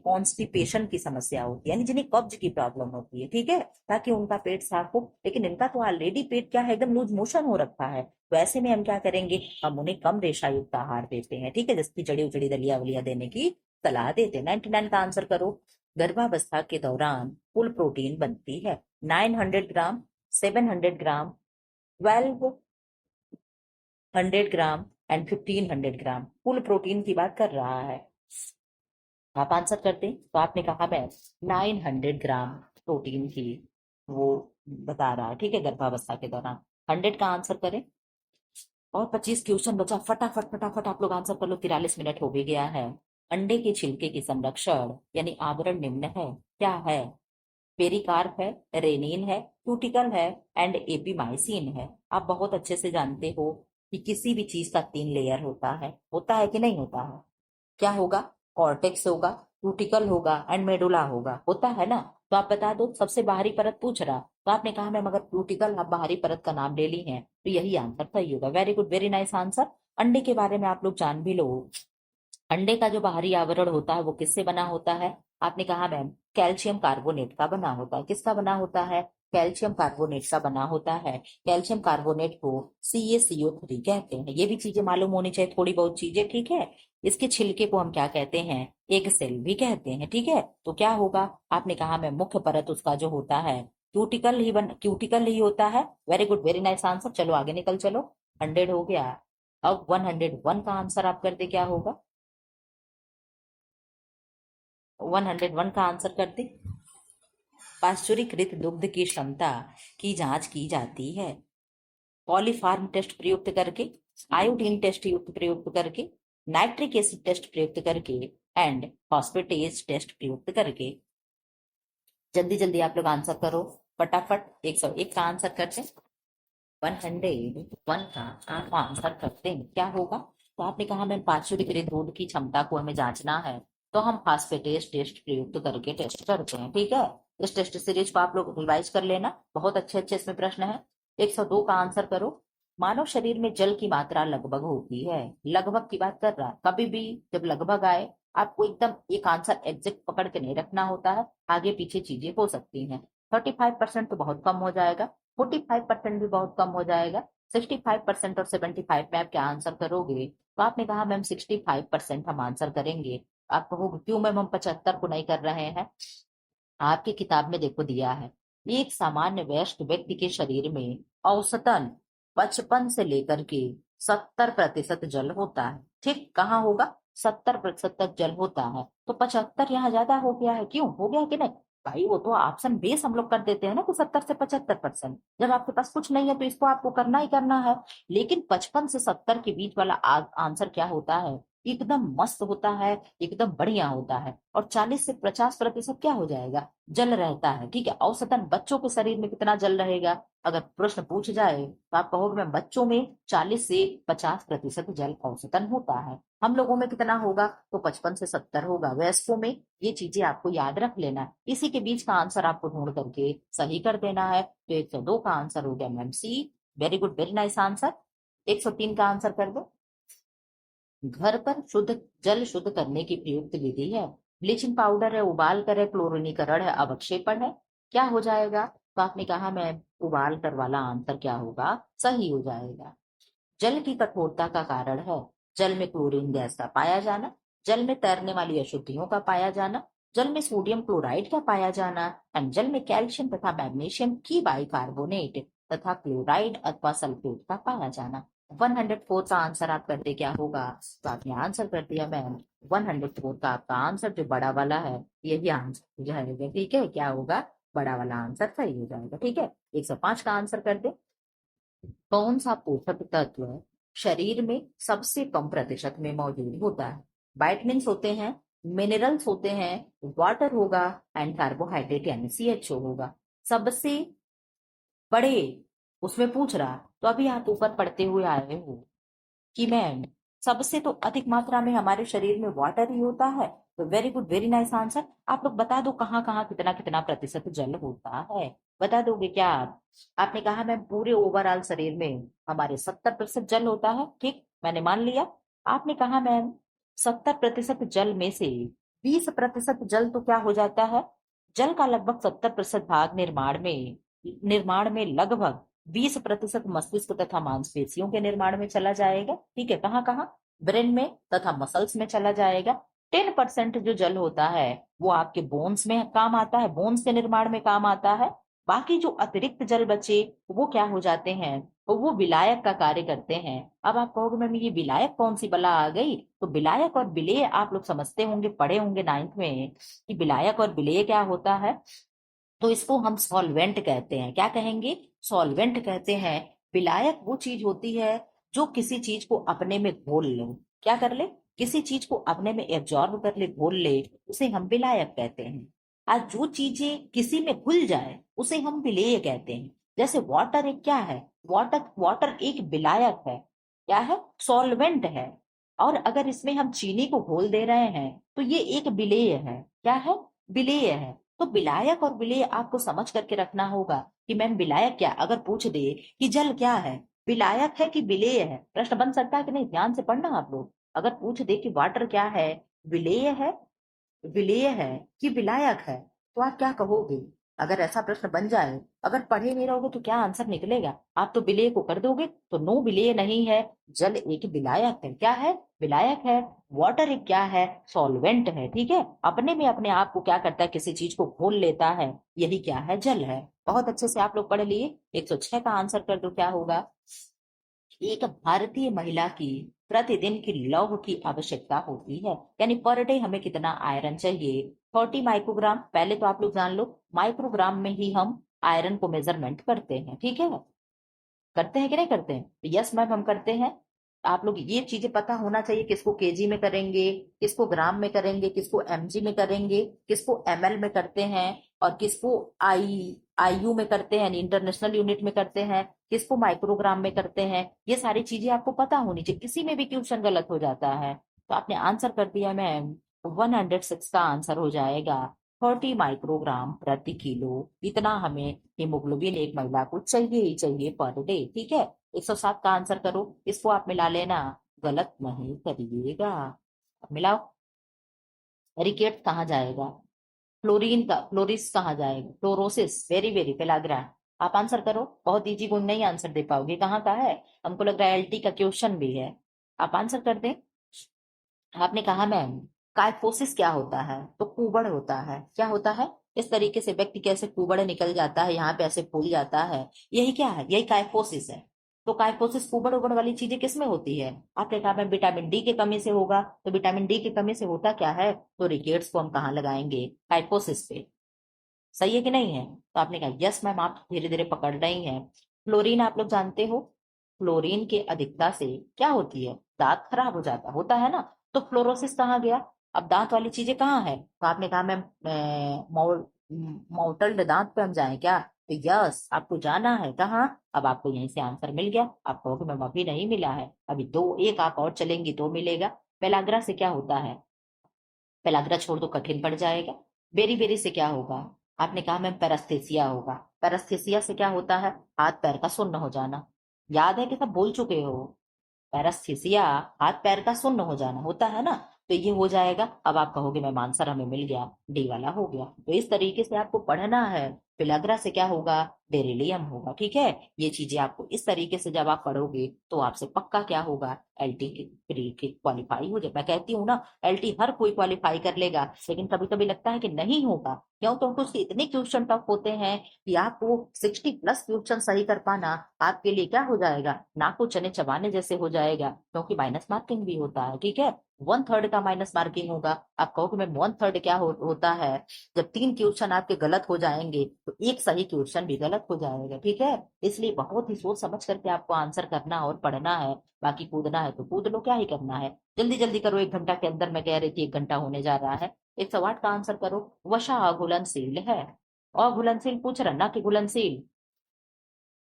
कॉन्स्टिपेशन की समस्या होती है, यानी जिन्हें कब्ज की प्रॉब्लम होती है, ठीक है, ताकि उनका पेट साफ हो। लेकिन इनका तो ऑलरेडी पेट क्या है, एकदम लूज मोशन हो रखा है, तो ऐसे में हम क्या करेंगे, हम उन्हें कम रेशा युक्त आहार देते हैं, ठीक है, जैसे खिचड़ी उचड़ी दलिया वलिया देने की सलाह देते हैं। 99 का आंसर करो। गर्भावस्था के दौरान कुल प्रोटीन बनती है 900 ग्राम, 700 ग्राम, 1200 ग्राम एंड 1500 ग्राम, कुल प्रोटीन की बात कर रहा है। आप आंसर करते तो आपने कहा मैं 900 ग्राम प्रोटीन की वो बता रहा है, ठीक है, गर्भावस्था के दौरान। 100 का आंसर करें और 25 क्वेश्चन बचा, फटाफट फटाफट आप लोग आंसर कर लो, 43 मिनट हो भी गया है। अंडे के छिलके की संरक्षण यानी आवरण निम्न है, क्या है, पेरिकार्प है, रेनिन है, क्यूटिकल है एंड एपीमाइसिन है। आप बहुत अच्छे से जानते हो कि किसी भी चीज का 3 लेयर होता है कि नहीं होता है, क्या होगा, कॉर्टेक्स होगा, क्यूटिकल होगा एंड मेडुला होगा, होता है ना। तो आप बता दो सबसे बाहरी परत पूछ रहा, तो आपने कहा मैम अगर क्यूटिकल आप बाहरी परत का नाम ले ली है तो यही आंसर सही होगा। Very good, very nice answer. अंडे के बारे में आप लोग जान भी लो, अंडे का जो बाहरी आवरण होता है वो किससे बना होता है, आपने कहा मैम कैल्शियम कार्बोनेट का बना होता है, किसका बना होता है, कैल्शियम कार्बोनेट का बना होता है। कैल्शियम कार्बोनेट को CaCO3 कहते हैं, ये भी चीजें मालूम होनी चाहिए, थोड़ी बहुत चीजें, ठीक है। इसके छिलके को हम क्या कहते हैं, एग सेल भी कहते हैं, ठीक है। तो क्या होगा, आपने कहा मैम मुख्य परत उसका जो होता है क्यूटिकल ही होता है। Very good, very nice answer. चलो आगे निकल चलो, 100 हो गया। अब 101 का आंसर आप कर दे, क्या होगा, 101 का आंसर करते। पाश्चुरीकृत दुग्ध की क्षमता की जांच की जाती है पॉलीफार्म टेस्ट प्रयुक्त करके, आयोडीन टेस्ट प्रयुक्त करके, नाइट्रिक एसिड टेस्ट प्रयुक्त करके एंड फॉस्फेटेज टेस्ट प्रयुक्त करके। जल्दी जल्दी आप लोग आंसर करो फटाफट, 101 का आंसर करते, 101 का आप आंसर करते हैं क्या होगा। तो आपने कहा मैं पाश्चुरीकृत दूध की क्षमता को हमें जांचना है तो हम फास्फेटेज टेस्ट प्रयुक्त करके टेस्ट करते हैं। ठीक है, इस टेस्ट सीरीज को आप लोग रिवाइज कर लेना, बहुत अच्छे अच्छे इसमें प्रश्न है। 102 का आंसर करो। मानव शरीर में जल की मात्रा लगभग होती है, लगभग की बात कर रहा है, कभी भी जब लगभग आए आपको एकदम एक आंसर एग्जैक्ट पकड़ के नहीं रखना होता है, आगे पीछे चीजें हो सकती हैं। 35% तो बहुत कम हो जाएगा, 45% भी बहुत कम हो जाएगा, 65% और 75 में आप क्या आंसर करोगे? तो आपने कहा मैम 65% हम आंसर करेंगे। आप कहोगे क्यों मैम हम 75 को नहीं कर रहे हैं? आपकी किताब में देखो दिया है, एक सामान्य वयस्क व्यक्ति के शरीर में औसतन 55 से लेकर के 70% जल होता है। ठीक, कहाँ होगा? 70% तक जल होता है, तो 75 यहाँ ज्यादा हो गया है, क्यों हो गया कि नहीं? भाई वो तो ऑप्शन बेस हम लोग कर देते हैं ना कि 70 से 75%। जब आपके पास कुछ नहीं है तो इसको आपको करना ही करना है। लेकिन 55 से 70 के बीच वाला आंसर क्या होता है? एकदम मस्त होता है, एकदम बढ़िया होता है। और 40 से 50% क्या हो जाएगा? जल रहता है। ठीक है, औसतन बच्चों के शरीर में कितना जल रहेगा? अगर प्रश्न पूछ जाए तो आप कहोगे मैं बच्चों में 40 से 50% जल औसतन होता है। हम लोगों में कितना होगा? तो 55 से 70 होगा वयस्कों में। ये चीजें आपको याद रख लेना है, इसी के बीच का आंसर आपको ढूंढ करके सही कर देना है। तो 102 का आंसर हो गया ma'am C. Very good, very nice answer. 103 का आंसर कर दो। घर पर शुद्ध जल शुद्ध करने की प्रयुक्त विधि है। ब्लीचिंग पाउडर है, उबाल कर है, क्लोरीनीकरण है, अवक्षेपण है। क्या हो जाएगा? तो आपने कहा मैं उबाल कर वाला आंसर क्या होगा? सही हो जाएगा। जल की कठोरता का कारण है जल में क्लोरीन गैस का पाया जाना, जल में तैरने वाली अशुद्धियों का पाया जाना, जल में सोडियम क्लोराइड का पाया जाना, एंड जल में कैल्शियम तथा मैग्नीशियम की बाइकार्बोनेट तथा क्लोराइड अथवा सल्फेट का पाया जाना। 104 का आंसर आप करते क्या होगा? तो आपने आंसर कर दिया मैम। 104 का आपका आंसर जो बड़ा वाला है यही आंसर हो जाएगा। ठीक है, क्या होगा? बड़ा वाला आंसर सही हो जाएगा। ठीक है, 105 का आंसर कर दे। कौन सा पोषक तत्व शरीर में सबसे कम प्रतिशत में मौजूद होता है? वाइटमिन्स होते हैं, मिनरल्स होते हैं, वाटर होगा, एंड कार्बोहाइड्रेट यानी CHO होगा। सबसे बड़े उसमें पूछ रहा, तो अभी आप ऊपर पढ़ते हुए आए हो कि मैम सबसे तो अधिक मात्रा में हमारे शरीर में वाटर ही होता है। तो very good, very nice answer. आप लोग बता दो कहाँ कहाँ कितना कितना प्रतिशत जल होता है? बता दोगे क्या आप? आपने कहा मैम पूरे ओवरऑल शरीर में हमारे 70% जल होता है। ठीक, मैंने मान लिया। आपने कहा मैम 70% जल में से 20% जल तो क्या हो जाता है? जल का लगभग 70% भाग निर्माण में लगभग 20% मस्तिष्क तथा मांसपेशियों के निर्माण में चला जाएगा। ठीक है, कहाँ कहाँ? ब्रेन में तथा मसल्स में चला जाएगा। 10% जो जल होता है वो आपके बोन्स में काम आता है, बोन्स के निर्माण में काम आता है। बाकी जो अतिरिक्त जल बचे वो क्या हो जाते हैं? तो वो विलायक का कार्य करते हैं। अब आप कहोगे मैम ये विलायक कौन सी बला आ गई? तो विलायक और विलेय आप लोग समझते होंगे, पढ़े होंगे 9th में कि विलायक और विलेय क्या होता है। तो इसको हम सॉल्वेंट कहते हैं। क्या कहेंगे? सॉल्वेंट कहते हैं। विलायक वो चीज होती है जो किसी चीज को अपने में घोल ले। क्या कर ले? किसी चीज को अपने में एब्जॉर्ब कर ले, घोल ले, उसे हम विलायक कहते हैं। आज जो चीजें किसी में घुल जाए उसे हम विलेय कहते हैं। जैसे वाटर एक क्या है? वाटर वाटर एक विलायक है। क्या है? सॉल्वेंट है। और अगर इसमें हम चीनी को घोल दे रहे हैं तो ये एक विलेय है। क्या है? विलेय है। तो विलायक और विलेय आपको समझ करके रखना होगा कि मैम विलायक क्या, अगर पूछ दे कि जल क्या है, विलायक है कि विलेय है, प्रश्न बन सकता है कि नहीं? ध्यान से पढ़ना आप लोग। अगर पूछ दे कि वाटर क्या है, विलेय है, विलेय है कि विलायक है, तो आप क्या कहोगे? अगर ऐसा प्रश्न बन जाए, अगर पढ़े नहीं रहोगे तो क्या आंसर निकलेगा? आप तो विलेय को कर दोगे। तो नो, विलेय नहीं है। जल एक विलायक है। क्या है? विलायक है। वाटर एक क्या है? सॉल्वेंट है। ठीक है, अपने में अपने आप को क्या करता है? किसी चीज को घोल लेता है, यही क्या है? जल है। बहुत अच्छे से आप लोग पढ़ लिए। 106 का आंसर कर दो, क्या होगा? एक भारतीय महिला की प्रतिदिन की लौह की आवश्यकता होती है, यानी पर डे हमें कितना आयरन चाहिए? 40 माइक्रोग्राम। पहले तो आप लोग जान लो माइक्रोग्राम में ही हम आयरन को मेजरमेंट करते हैं। ठीक है, करते हैं कि नहीं करते हैं? यस मैम, हम करते हैं। आप लोग ये चीजें पता होना चाहिए, किसको केजी में करेंगे, किसको ग्राम में करेंगे, किसको एमजी में करेंगे, किसको एमएल में करते हैं, और किसको आईयू में करते हैं, इंटरनेशनल यूनिट में करते हैं, किसको माइक्रोग्राम में करते हैं। ये सारी चीजें आपको पता होनी चाहिए, किसी में भी क्वेश्चन गलत हो जाता है। तो आपने आंसर कर दिया मैम 106 का आंसर हो जाएगा 30 माइक्रोग्राम प्रति किलो। इतना हमें हीमोग्लोबिन एक महिला को चाहिए ही चाहिए पर डे। ठीक है, 107 का आंसर करो, इसको आप मिला लेना, गलत नहीं करिएगा। मिलाओ। रिकेट कहाँ जाएगा? फ्लोरीन का फ्लोरिस कहाँ जाएगा? Fluorosis, very very pellagra. आप आंसर करो, बहुत इजी गुण नहीं आंसर दे पाओगे, कहाँ का है? हमको लग रहा है एलटी का क्वेश्चन भी है। आप आंसर कर दें। आपने कहा मैम काइफोसिस क्या होता है? तो कुबड़ होता है। क्या होता है? इस तरीके से व्यक्ति कैसे कुबड़ निकल जाता है, यहाँ पे ऐसे फूल जाता है, यही क्या है? यही काइफोसिस है। तो काइफोसिस कुबड़ उबड़ वाली चीजें किसमें होती है? आपने कहा मैम विटामिन डी की कमी से होगा, तो विटामिन डी की कमी से होता क्या है? तो रिकेट्स को हम कहाँ लगाएंगे? काइफोसिस पे। सही है कि नहीं है? तो आपने कहा यस मैम, आप धीरे धीरे पकड़ रही हैं। फ्लोरीन आप लोग जानते हो, फ्लोरीन की अधिकता से क्या होती है? दांत खराब हो जाता होता है ना। तो फ्लोरोसिस कहाँ गया? अब दांत वाली चीजें कहाँ है? तो आपने कहा मैम मोटल्ड दांत पे हम जाएं क्या? तो यस, आपको जाना है कहाँ? अब आपको यहीं से आंसर मिल गया। आप कहोगे मैम अभी नहीं मिला है, अभी दो एक आप और चलेंगी तो मिलेगा। पेलाग्रा से क्या होता है? पेलाग्रा छोड़ दो, कठिन पड़ जाएगा। बेरी बेरी से क्या होगा? आपने कहा मैम पैरास्थेसिया होगा। पैरास्थेसिया से क्या होता है? हाथ पैर का सुन्न हो जाना। याद है कि सब भूल चुके हो? पैरास्थेसिया हाथ पैर का सुन्न हो जाना होता है ना। तो ये हो जाएगा। अब आप कहोगे मैम आंसर हमें मिल गया, डी वाला हो गया। तो इस तरीके से आपको पढ़ना है। पेलाग्रा से क्या होगा? बेरिलियम होगा। ठीक है, ये चीजें आपको इस तरीके से जब आप पढ़ोगे तो आपसे पक्का क्या होगा? एलटी की प्री की क्वालिफाई हो जाए। मैं कहती हूँ ना, एलटी हर कोई क्वालिफाई कर लेगा, लेकिन कभी कभी लगता है कि नहीं होगा। क्यों? तो उसके इतने क्वेश्चन टफ होते हैं कि आपको 60+ क्वेश्चन सही कर पाना आपके लिए क्या हो जाएगा? नाको चने चबाने जैसे हो जाएगा, क्योंकि माइनस मार्किंग भी होता है। ठीक है, 1/3 का माइनस मार्किंग होगा। आप कहो कि मैं 1/3 क्या होता है? जब 3 क्वेश्चन आपके गलत हो जाएंगे तो एक सही क्वेश्चन भी गलत हो जाएगा। ठीक है, इसलिए बहुत ही सोच समझ करके आपको आंसर करना और पढ़ना है। बाकी कूदना है तो कूद लो, क्या ही करना है। जल्दी जल्दी करो, 1 घंटा के अंदर, मैं कह रही थी 1 घंटा होने जा रहा है। 108 का आंसर करो। वशा अघुलनशील है। अघुलनशील पूछ रहा ना कि घुलनशील?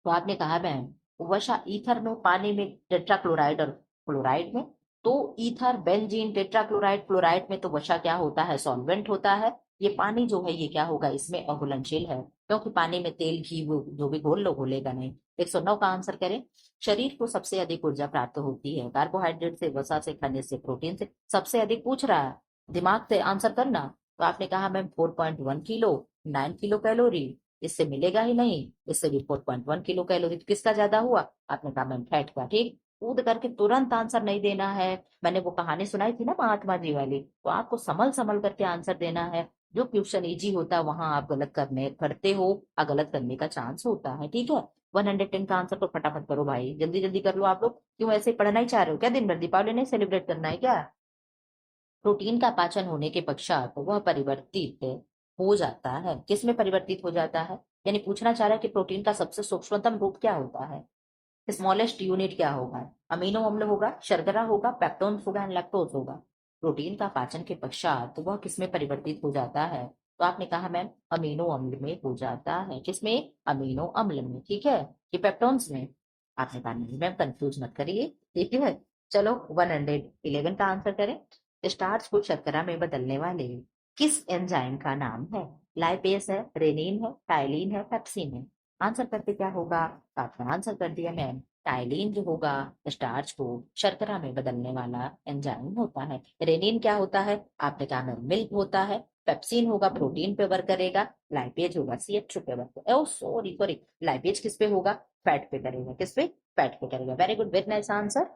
तो आपने कहा मैम वशा ईथर में, पानी में टेट्राक्लोराइड और क्लोराइड में। तो ईथर, बेंजीन, टेट्राक्लोराइड, क्लोराइड में तो वशा क्या होता है? सॉल्वेंट होता है। ये पानी जो है ये क्या होगा? इसमें अघुलनशील है, क्योंकि पानी में तेल घी जो भी घोल लो घुलेगा नहीं। 109 का आंसर करें। शरीर को सबसे अधिक ऊर्जा प्राप्त होती है कार्बोहाइड्रेट से, वसा से, खनिज से, प्रोटीन से। सबसे अधिक पूछ रहा है, दिमाग से आंसर करना। तो आपने कहा मैम 4.1 किलो, 9 किलो कैलोरी। इससे मिलेगा ही नहीं, इससे भी 4.1 किलो कैलोरी। तो किसका ज्यादा हुआ? आपने कहा मैम फैट का। ठीक, कूद करके तुरंत आंसर नहीं देना है। मैंने वो कहानी सुनाई थी ना महात्मा जी वाली, तो आपको संभल संभल करके आंसर देना है। जो क्वेश्चन इजी होता है वहां आप गलत करने करते हो, और गलत करने का चांस होता है। ठीक है, 110 का आंसर तो फटाफट करो भाई, जल्दी जल्दी कर लो आप लोग। क्यों ऐसे ही पढ़ना ही चाह रहे हो क्या? दिन भर दीपावली नहीं सेलिब्रेट करना है क्या? प्रोटीन का पाचन होने के पश्चात वह परिवर्तित हो जाता है। किस में परिवर्तित हो जाता है? यानी पूछना चाह रहा है कि प्रोटीन का सबसे सूक्ष्मतम रूप क्या होता है? स्मॉलेस्ट यूनिट क्या होगा? अमीनो अम्ल होगा, शर्करा होगा, पेप्टोन्स होगा, लैक्टोज होगा। प्रोटीन का पाचन के पश्चात वह किस में परिवर्तित हो जाता है? तो आपने कहा मैम अमीनो अम्ल में हो जाता है। किसमें? अमीनो अम्ल में। ठीक है, कि पेप्टोन्स में? आपने कहा नहीं मैम, कंफ्यूज मत करिए। ठीक है, चलो 111 का आंसर करें। स्टार्च को शर्करा में बदलने वाले किस एंजाइम का नाम है? लाइपेस है, रेनिन है, टाइलिन है, पेप्सिन है। आंसर करके क्या होगा? आपने आंसर कर दिया मैम, टाइलिन जो होगा स्टार्च को शर्करा में बदलने वाला एंजाइम होता है। रेनिन क्या होता है? आपने कहा मैम मिल्क होता है। पेप्सिन होगा प्रोटीन पे वर्क करेगा। लाइपेज होगा CH2 पे वर्क करेगा। ओ सॉरी सॉरी, लाइपेज किस पे होगा? फैट पे करेगा। किस पे? फैट पे करेगा। Very good, very nice answer.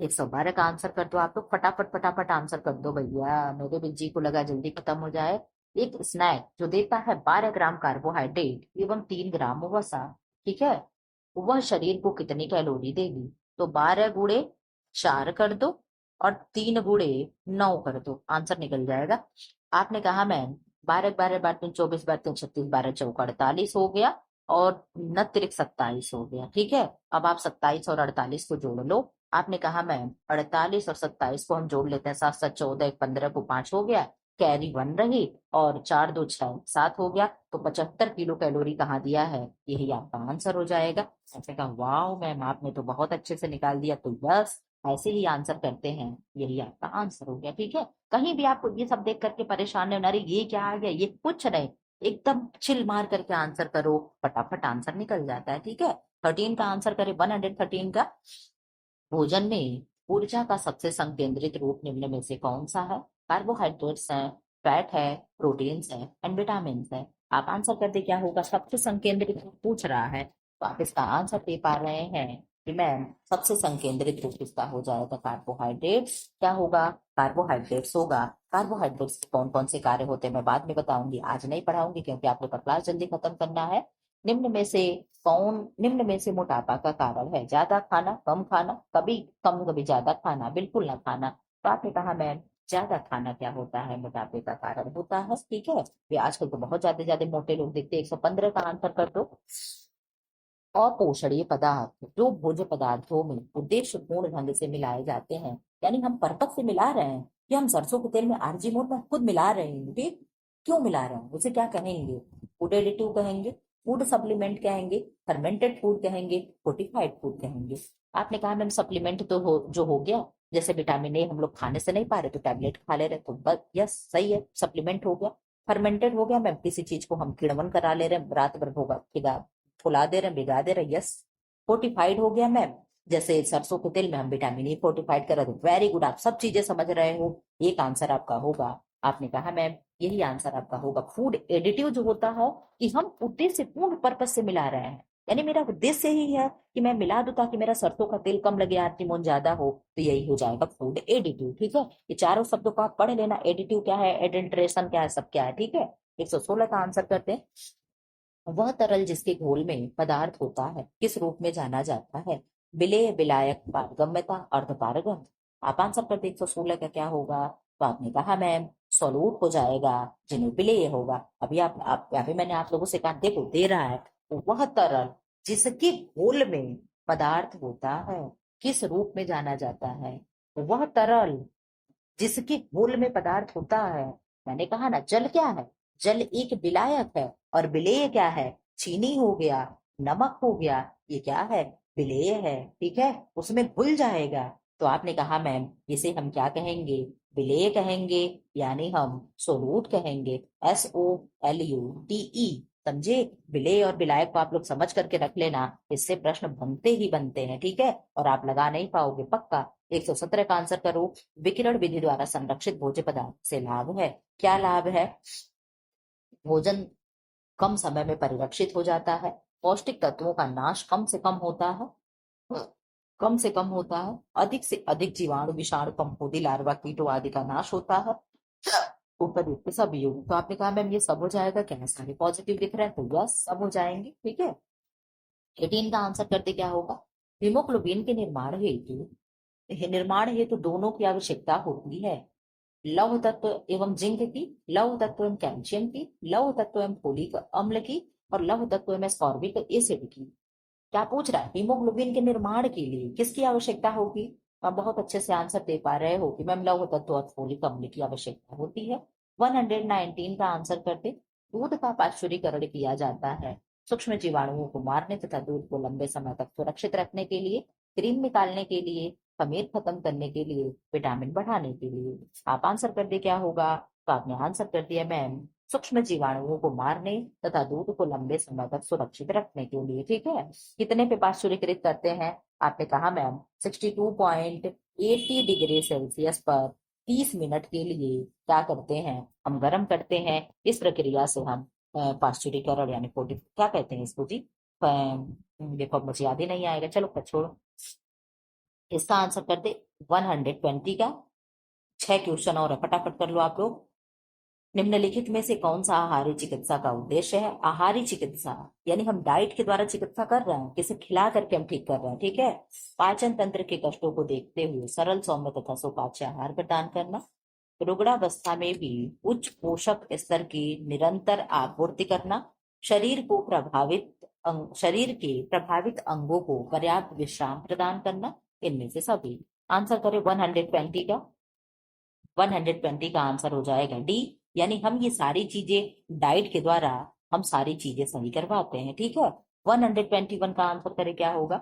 112 का आंसर कर दो आप लोग, फटाफट फटाफट आंसर कर दो भैया, मेरे भी जी को लगा जल्दी खत्म हो जाए। एक स्नैक जो देता है 12 ग्राम कार्बोहाइड्रेट एवं 3 ग्राम वसा, ठीक है, वह शरीर को कितनी कैलोरी देगी? तो 12 गुणे 4 कर दो और 3 गुणे 9 कर दो, आंसर निकल जाएगा। आपने कहा मैम 12 12 12 24 36, 12 चौका 48 हो गया, और 9 तिरिक 27 हो गया। ठीक है, अब आप 27 और 48 को जोड़ लो। आपने कहा मैम 48 और 27 को हम जोड़ लेते हैं, 7 7 14, 15 को 5 हो गया, कैरी 1 रही, और 4 2 6 7 हो गया। तो 75 किलो कैलोरी कहाँ दिया है? यही आपका आंसर हो जाएगा। ऐसे कहा वाह मैम, आपने तो बहुत अच्छे से निकाल दिया। तो यस, ऐसे ही आंसर करते हैं, यही आपका आंसर हो गया। ठीक है, कहीं भी आपको ये सब देख करके परेशान नहीं होना, अरे ये क्या आ गया, ये कुछ नहीं, एकदम चिल मार करके आंसर करो, फटाफट आंसर निकल जाता है। ठीक है, 13 का आंसर करें, 113 का। भोजन में ऊर्जा का सबसे संकेंद्रित रूप निम्न में से कौन सा है? कार्बोहाइड्रेट्स है, फैट है, प्रोटीन्स है एंड विटामिन है। आप आंसर कर दे, क्या होगा? सबसे संकेंद्रित रूप पूछ रहा है, तो आप इसका आंसर दे पा रहे हैं कि मैम सबसे संकेंद्रित रूप इसका हो जाएगा कार्बोहाइड्रेट्स। क्या होगा? कार्बोहाइड्रेट्स होगा। कार्बोहाइड्रेट्स कौन कौन से कार्य होते हैं मैं बाद में बताऊंगी, आज नहीं पढ़ाऊंगी क्योंकि आप लोग का क्लास जल्दी खत्म करना है। निम्न में से मोटापा का कारण है? ज्यादा खाना, कम खाना, कभी कम कभी ज्यादा खाना, बिल्कुल ना खाना। तो आपने कहा मैम ज्यादा खाना क्या होता है, मोटापे का कारण होता है। ठीक है, ये आजकल तो बहुत ज्यादा ज्यादा मोटे लोग दिखते हैं। 115 का आंसर कर दो। अपोषणीय पदार्थ जो भोज्य पदार्थों में उद्देश्य पूर्ण ढंग से मिलाए जाते हैं, यानी हम पर्पज से मिला रहे हैं कि हम सरसों के तेल में आरजी मोड में खुद मिला रहे हैं। ठीक, क्यों मिला रहे हैं, उसे क्या कहेंगे? फूड एडिटिव कहेंगे, फूड सप्लीमेंट कहेंगे, फर्मेंटेड फूड कहेंगे, फोर्टिफाइड फूड कहेंगे। आपने कहा मैम सप्लीमेंट तो जो हो गया, जैसे विटामिन ए हम लोग खाने से नहीं पा रहे तो टैबलेट खा ले रहे, तो बस यस सही है, सप्लीमेंट हो गया। फर्मेंटेड हो गया मैम, किसी चीज को हम किण्वन करा ले रहे हैं, रात भर होगा फुला दे रहे हैं, भिगा दे रहे हैं, यस। फोर्टिफाइड हो गया मैम, जैसे सरसों के तेल में हम विटामिन ई फोर्टिफाइड कर रहे थे। वेरी गुड, आप सब चीजें समझ रहे हो, एक आंसर आपका होगा। आपने कहा मैम यही आंसर आपका होगा। फूड एडिटिव जो होता है कि हम उद्देश्य पूर्ण पर्पज से मिला रहे हैं, यानी मेरा उद्देश्य ही है कि मैं मिला दूं ताकि मेरा सरसों का तेल कम लगे, आर्टिमोन ज्यादा हो, तो यही हो जाएगा फूड एडिटिव। ठीक है, ये चारों शब्दों को आप पढ़ लेना, एडिटिव क्या है, एडेंट्रेशन क्या है, सब क्या है। ठीक है, 116 का आंसर करते हैं। वह तरल जिसके घोल में पदार्थ होता है किस रूप में जाना जाता है? विलेय, विलायक, पारगम्यता, अर्धपारगम। आप आंसर कर दे, 116 का क्या होगा? तो आपने कहा मैम सोलूट हो जाएगा, जिन्हें विलेय होगा। अभी मैंने आप लोगों से कहा, देखो दे रहा है, वह तरल जिसके घोल में पदार्थ होता है किस रूप में जाना जाता है? वह तरल जिसके घोल में पदार्थ होता है, मैंने कहा ना जल क्या है, जल एक विलायक है, और विलेय क्या है? चीनी हो गया, नमक हो गया, ये क्या है? विलेय है। ठीक है, उसमें घुल जाएगा। तो आपने कहा मैम इसे हम क्या कहेंगे? विलेय कहेंगे, यानी हम सोलूट कहेंगे, SOLUTE। समझे? विलेय और विलायक को आप लोग समझ करके रख लेना, इससे प्रश्न बनते ही बनते हैं। ठीक है, और आप लगा नहीं पाओगे पक्का। 117 का आंसर करो। विकिरण विधि द्वारा संरक्षित भोज्य पदार्थ से लाभ है? क्या लाभ है? भोजन कम समय में परिरक्षित हो जाता है, पौष्टिक तत्वों का नाश कम से कम होता है, कम से कम होता है, अधिक से अधिक जीवाणु, विषाणु, फफूंदी, लार्वा, कीटों आदि का नाश होता है, उपयुक्त सब योग। तो आपने कहा मैम ये सब हो जाएगा क्या? सारे पॉजिटिव दिख रहे हैं, तो यस सब हो जाएंगे। ठीक है, 18 का आंसर करते क्या होगा? हीमोग्लोबिन के निर्माण हेतु दोनों की आवश्यकता होती है। लौह तत्व एवं जिंक की, लौह तत्व एवं कैल्शियम की, लौह तत्व एवं फोलिक अम्ल की, और लौह तत्व एवं स्कॉर्बिक एसिड की। क्या पूछ रहा है? हीमोग्लोबिन के निर्माण के लिए किसकी आवश्यकता होगी? आप बहुत अच्छे से आंसर दे पा रहे हो कि मैम लौह तत्व और फोलिक अम्ल की आवश्यकता होती है। 119 का आंसर करते। दूध का पाश्चुरीकरण किया जाता है सूक्ष्म जीवाणुओं को मारने तथा दूध को लंबे समय तक सुरक्षित रखने के लिए, क्रीम निकालने के लिए, खमीर खत्म करने के लिए, विटामिन बढ़ाने के लिए। आप आंसर कर दे, क्या होगा? तो आपने आंसर कर दिया मैम सूक्ष्म जीवाणुओं को मारने तथा दूध को लंबे समय तक सुरक्षित रखने के लिए। ठीक है, कितने पे पाश्चुरीकृत करते हैं? आपने कहा मैम 62.80 डिग्री सेल्सियस पर 30 मिनट के लिए क्या करते हैं? हम गर्म करते हैं। इस प्रक्रिया से हम पाश्चुरीकरण यानी क्या कहते हैं इसको जी? देखो अब मुझे याद ही नहीं आएगा, चलो छोड़ो। इसका आंसर कर दे 120 का। 6 क्वेश्चन और है, फटाफट कर लो आप लोग। निम्नलिखित में से कौन सा आहारी चिकित्सा का उद्देश्य है? आहारी चिकित्सा यानी हम डाइट के द्वारा चिकित्सा कर रहे हैं, किसे खिला करके हम ठीक कर रहे हैं। ठीक है, पाचन तंत्र के कष्टों को देखते हुए सरल, सौम्य तथा सुपाच्य आहार प्रदान करना, रुग्णावस्था में भी उच्च पोषक स्तर की निरंतर आपूर्ति करना, शरीर के प्रभावित अंगों को पर्याप्त विश्राम प्रदान करना, इनमें से सभी। आंसर करें 120 का। 120 का आंसर हो जाएगा डी, यानी हम ये सारी चीजें डाइट के द्वारा हम सारी चीजें सही करवाते हैं। ठीक है, 121 का आंसर करें क्या होगा?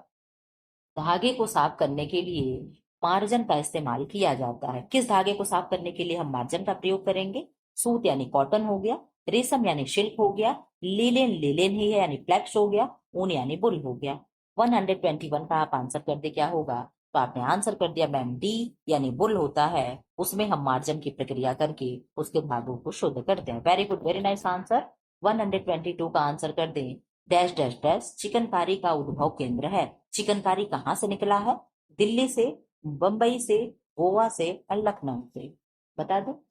धागे को साफ करने के लिए मार्जन का इस्तेमाल किया जाता है। किस धागे को साफ करने के लिए हम मार्जन का प्रयोग करेंगे? सूत यानी कॉटन हो गया, रेशम यानी सिल्क हो गया, लिलेन लिलेन ही है यानी फ्लैक्स हो गया, ऊन यानी बुल हो गया। 121 का आप आंसर कर दे क्या होगा? तो आपने आंसर कर दिया मैम डी, यानी बुल होता है, उसमें हम मार्जन की प्रक्रिया करके उसके धागों को शुद्ध करते हैं। Very good, very nice answer. 122 का आंसर कर दें। डैश डैश डैश चिकनकारी का उद्भव केंद्र है। चिकनकारी कहाँ से निकला है? दिल्ली से, बंबई से, गोवा से और लखनऊ से। बता दो,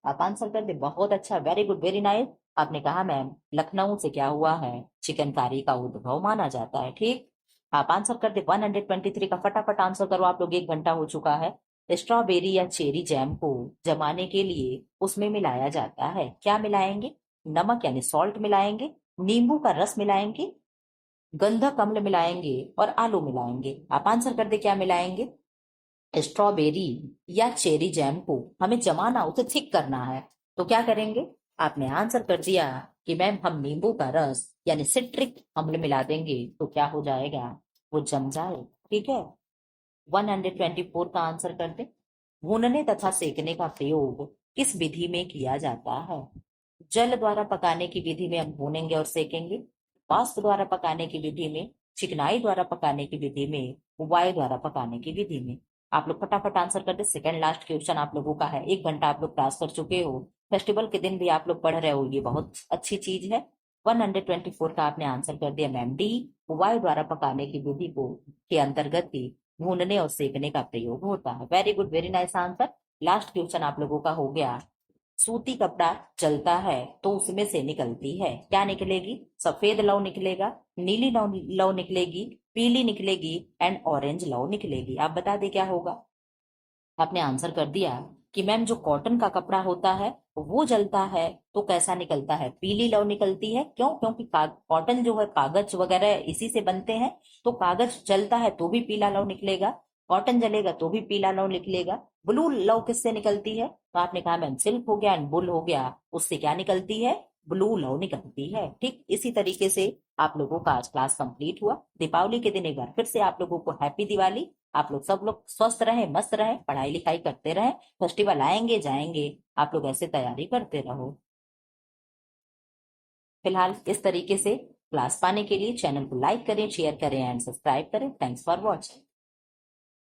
आप आंसर कर दे। बहुत अच्छा, वेरी गुड, वेरी नाइस। आपने कहा मैम लखनऊ से क्या हुआ है, चिकनकारी का उद्भव माना जाता है। ठीक, आप आंसर कर दे। 123 का फटाफट आंसर करो आप लोग, 1 घंटा हो चुका है। स्ट्रॉबेरी या चेरी जैम को जमाने के लिए उसमें मिलाया जाता है, क्या मिलाएंगे? नमक यानी सॉल्ट मिलाएंगे, नींबू का रस मिलाएंगे, गंधक अम्ल मिलाएंगे और आलू मिलाएंगे। आप आंसर कर दे क्या मिलाएंगे? स्ट्रॉबेरी या चेरी जैम को हमें जमाना, उसे थिक करना है, तो क्या करेंगे? आपने आंसर कर दिया कि मैम हम नींबू का रस यानी सिट्रिक अम्ल मिला देंगे, तो क्या हो जाएगा? वो जम जाए। ठीक है, 124 का आंसर कर दे। भूनने तथा सेकने का प्रयोग किस विधि में किया जाता है? जल द्वारा पकाने की विधि में हम भूनेंगे और सेकेंगे, वाष्प द्वारा पकाने की विधि में, चिकनाई द्वारा पकाने की विधि में, वायु द्वारा पकाने की विधि में। आप लोग फटाफट आंसर कर दे। सेकंड लास्ट क्वेश्चन आप लोगों का है, 1 घंटा आप लोग क्लास कर चुके हो, फेस्टिवल के दिन भी आप लोग पढ़ रहे हो, ये बहुत अच्छी चीज है। 124 का आपने आंसर कर दिया मैम डी, वायु द्वारा पकाने की विधि को के अंतर्गत ही भूनने और सेकने का प्रयोग होता है। Very good, very nice answer. Last question आप लोगों का हो गया। सूती कपड़ा जलता है तो उसमें से निकलती है, क्या निकलेगी? सफेद लौ निकलेगा, नीली लौ लौ निकलेगी, पीली निकलेगी एंड ऑरेंज लौ निकलेगी। आप बता दे क्या होगा? आपने आंसर कर दिया कि मैम जो कॉटन का कपड़ा होता है वो जलता है तो कैसा निकलता है? पीली लौ निकलती है। क्यों? क्योंकि कॉटन जो है कागज वगैरह इसी से बनते हैं, तो कागज जलता है तो भी पीला लौ निकलेगा, कॉटन जलेगा तो भी पीला लौ निकलेगा। ब्लू लौ किससे निकलती है? तो आपने कहा मैम सिल्क हो गया एंड बुल हो गया, उससे क्या निकलती है? ब्लू लौ निकलती है। ठीक इसी तरीके से आप लोगों का आज क्लास कंप्लीट हुआ। दीपावली के दिन एक बार फिर से आप लोगों को हैप्पी दिवाली। आप लोग सब लोग स्वस्थ रहें, मस्त रहें, पढ़ाई लिखाई करते रहें, फेस्टिवल आएंगे जाएंगे, आप लोग ऐसे तैयारी करते रहो। फिलहाल इस तरीके से क्लास पाने के लिए चैनल को लाइक करें, शेयर करें एंड सब्सक्राइब करें। Thanks for watching.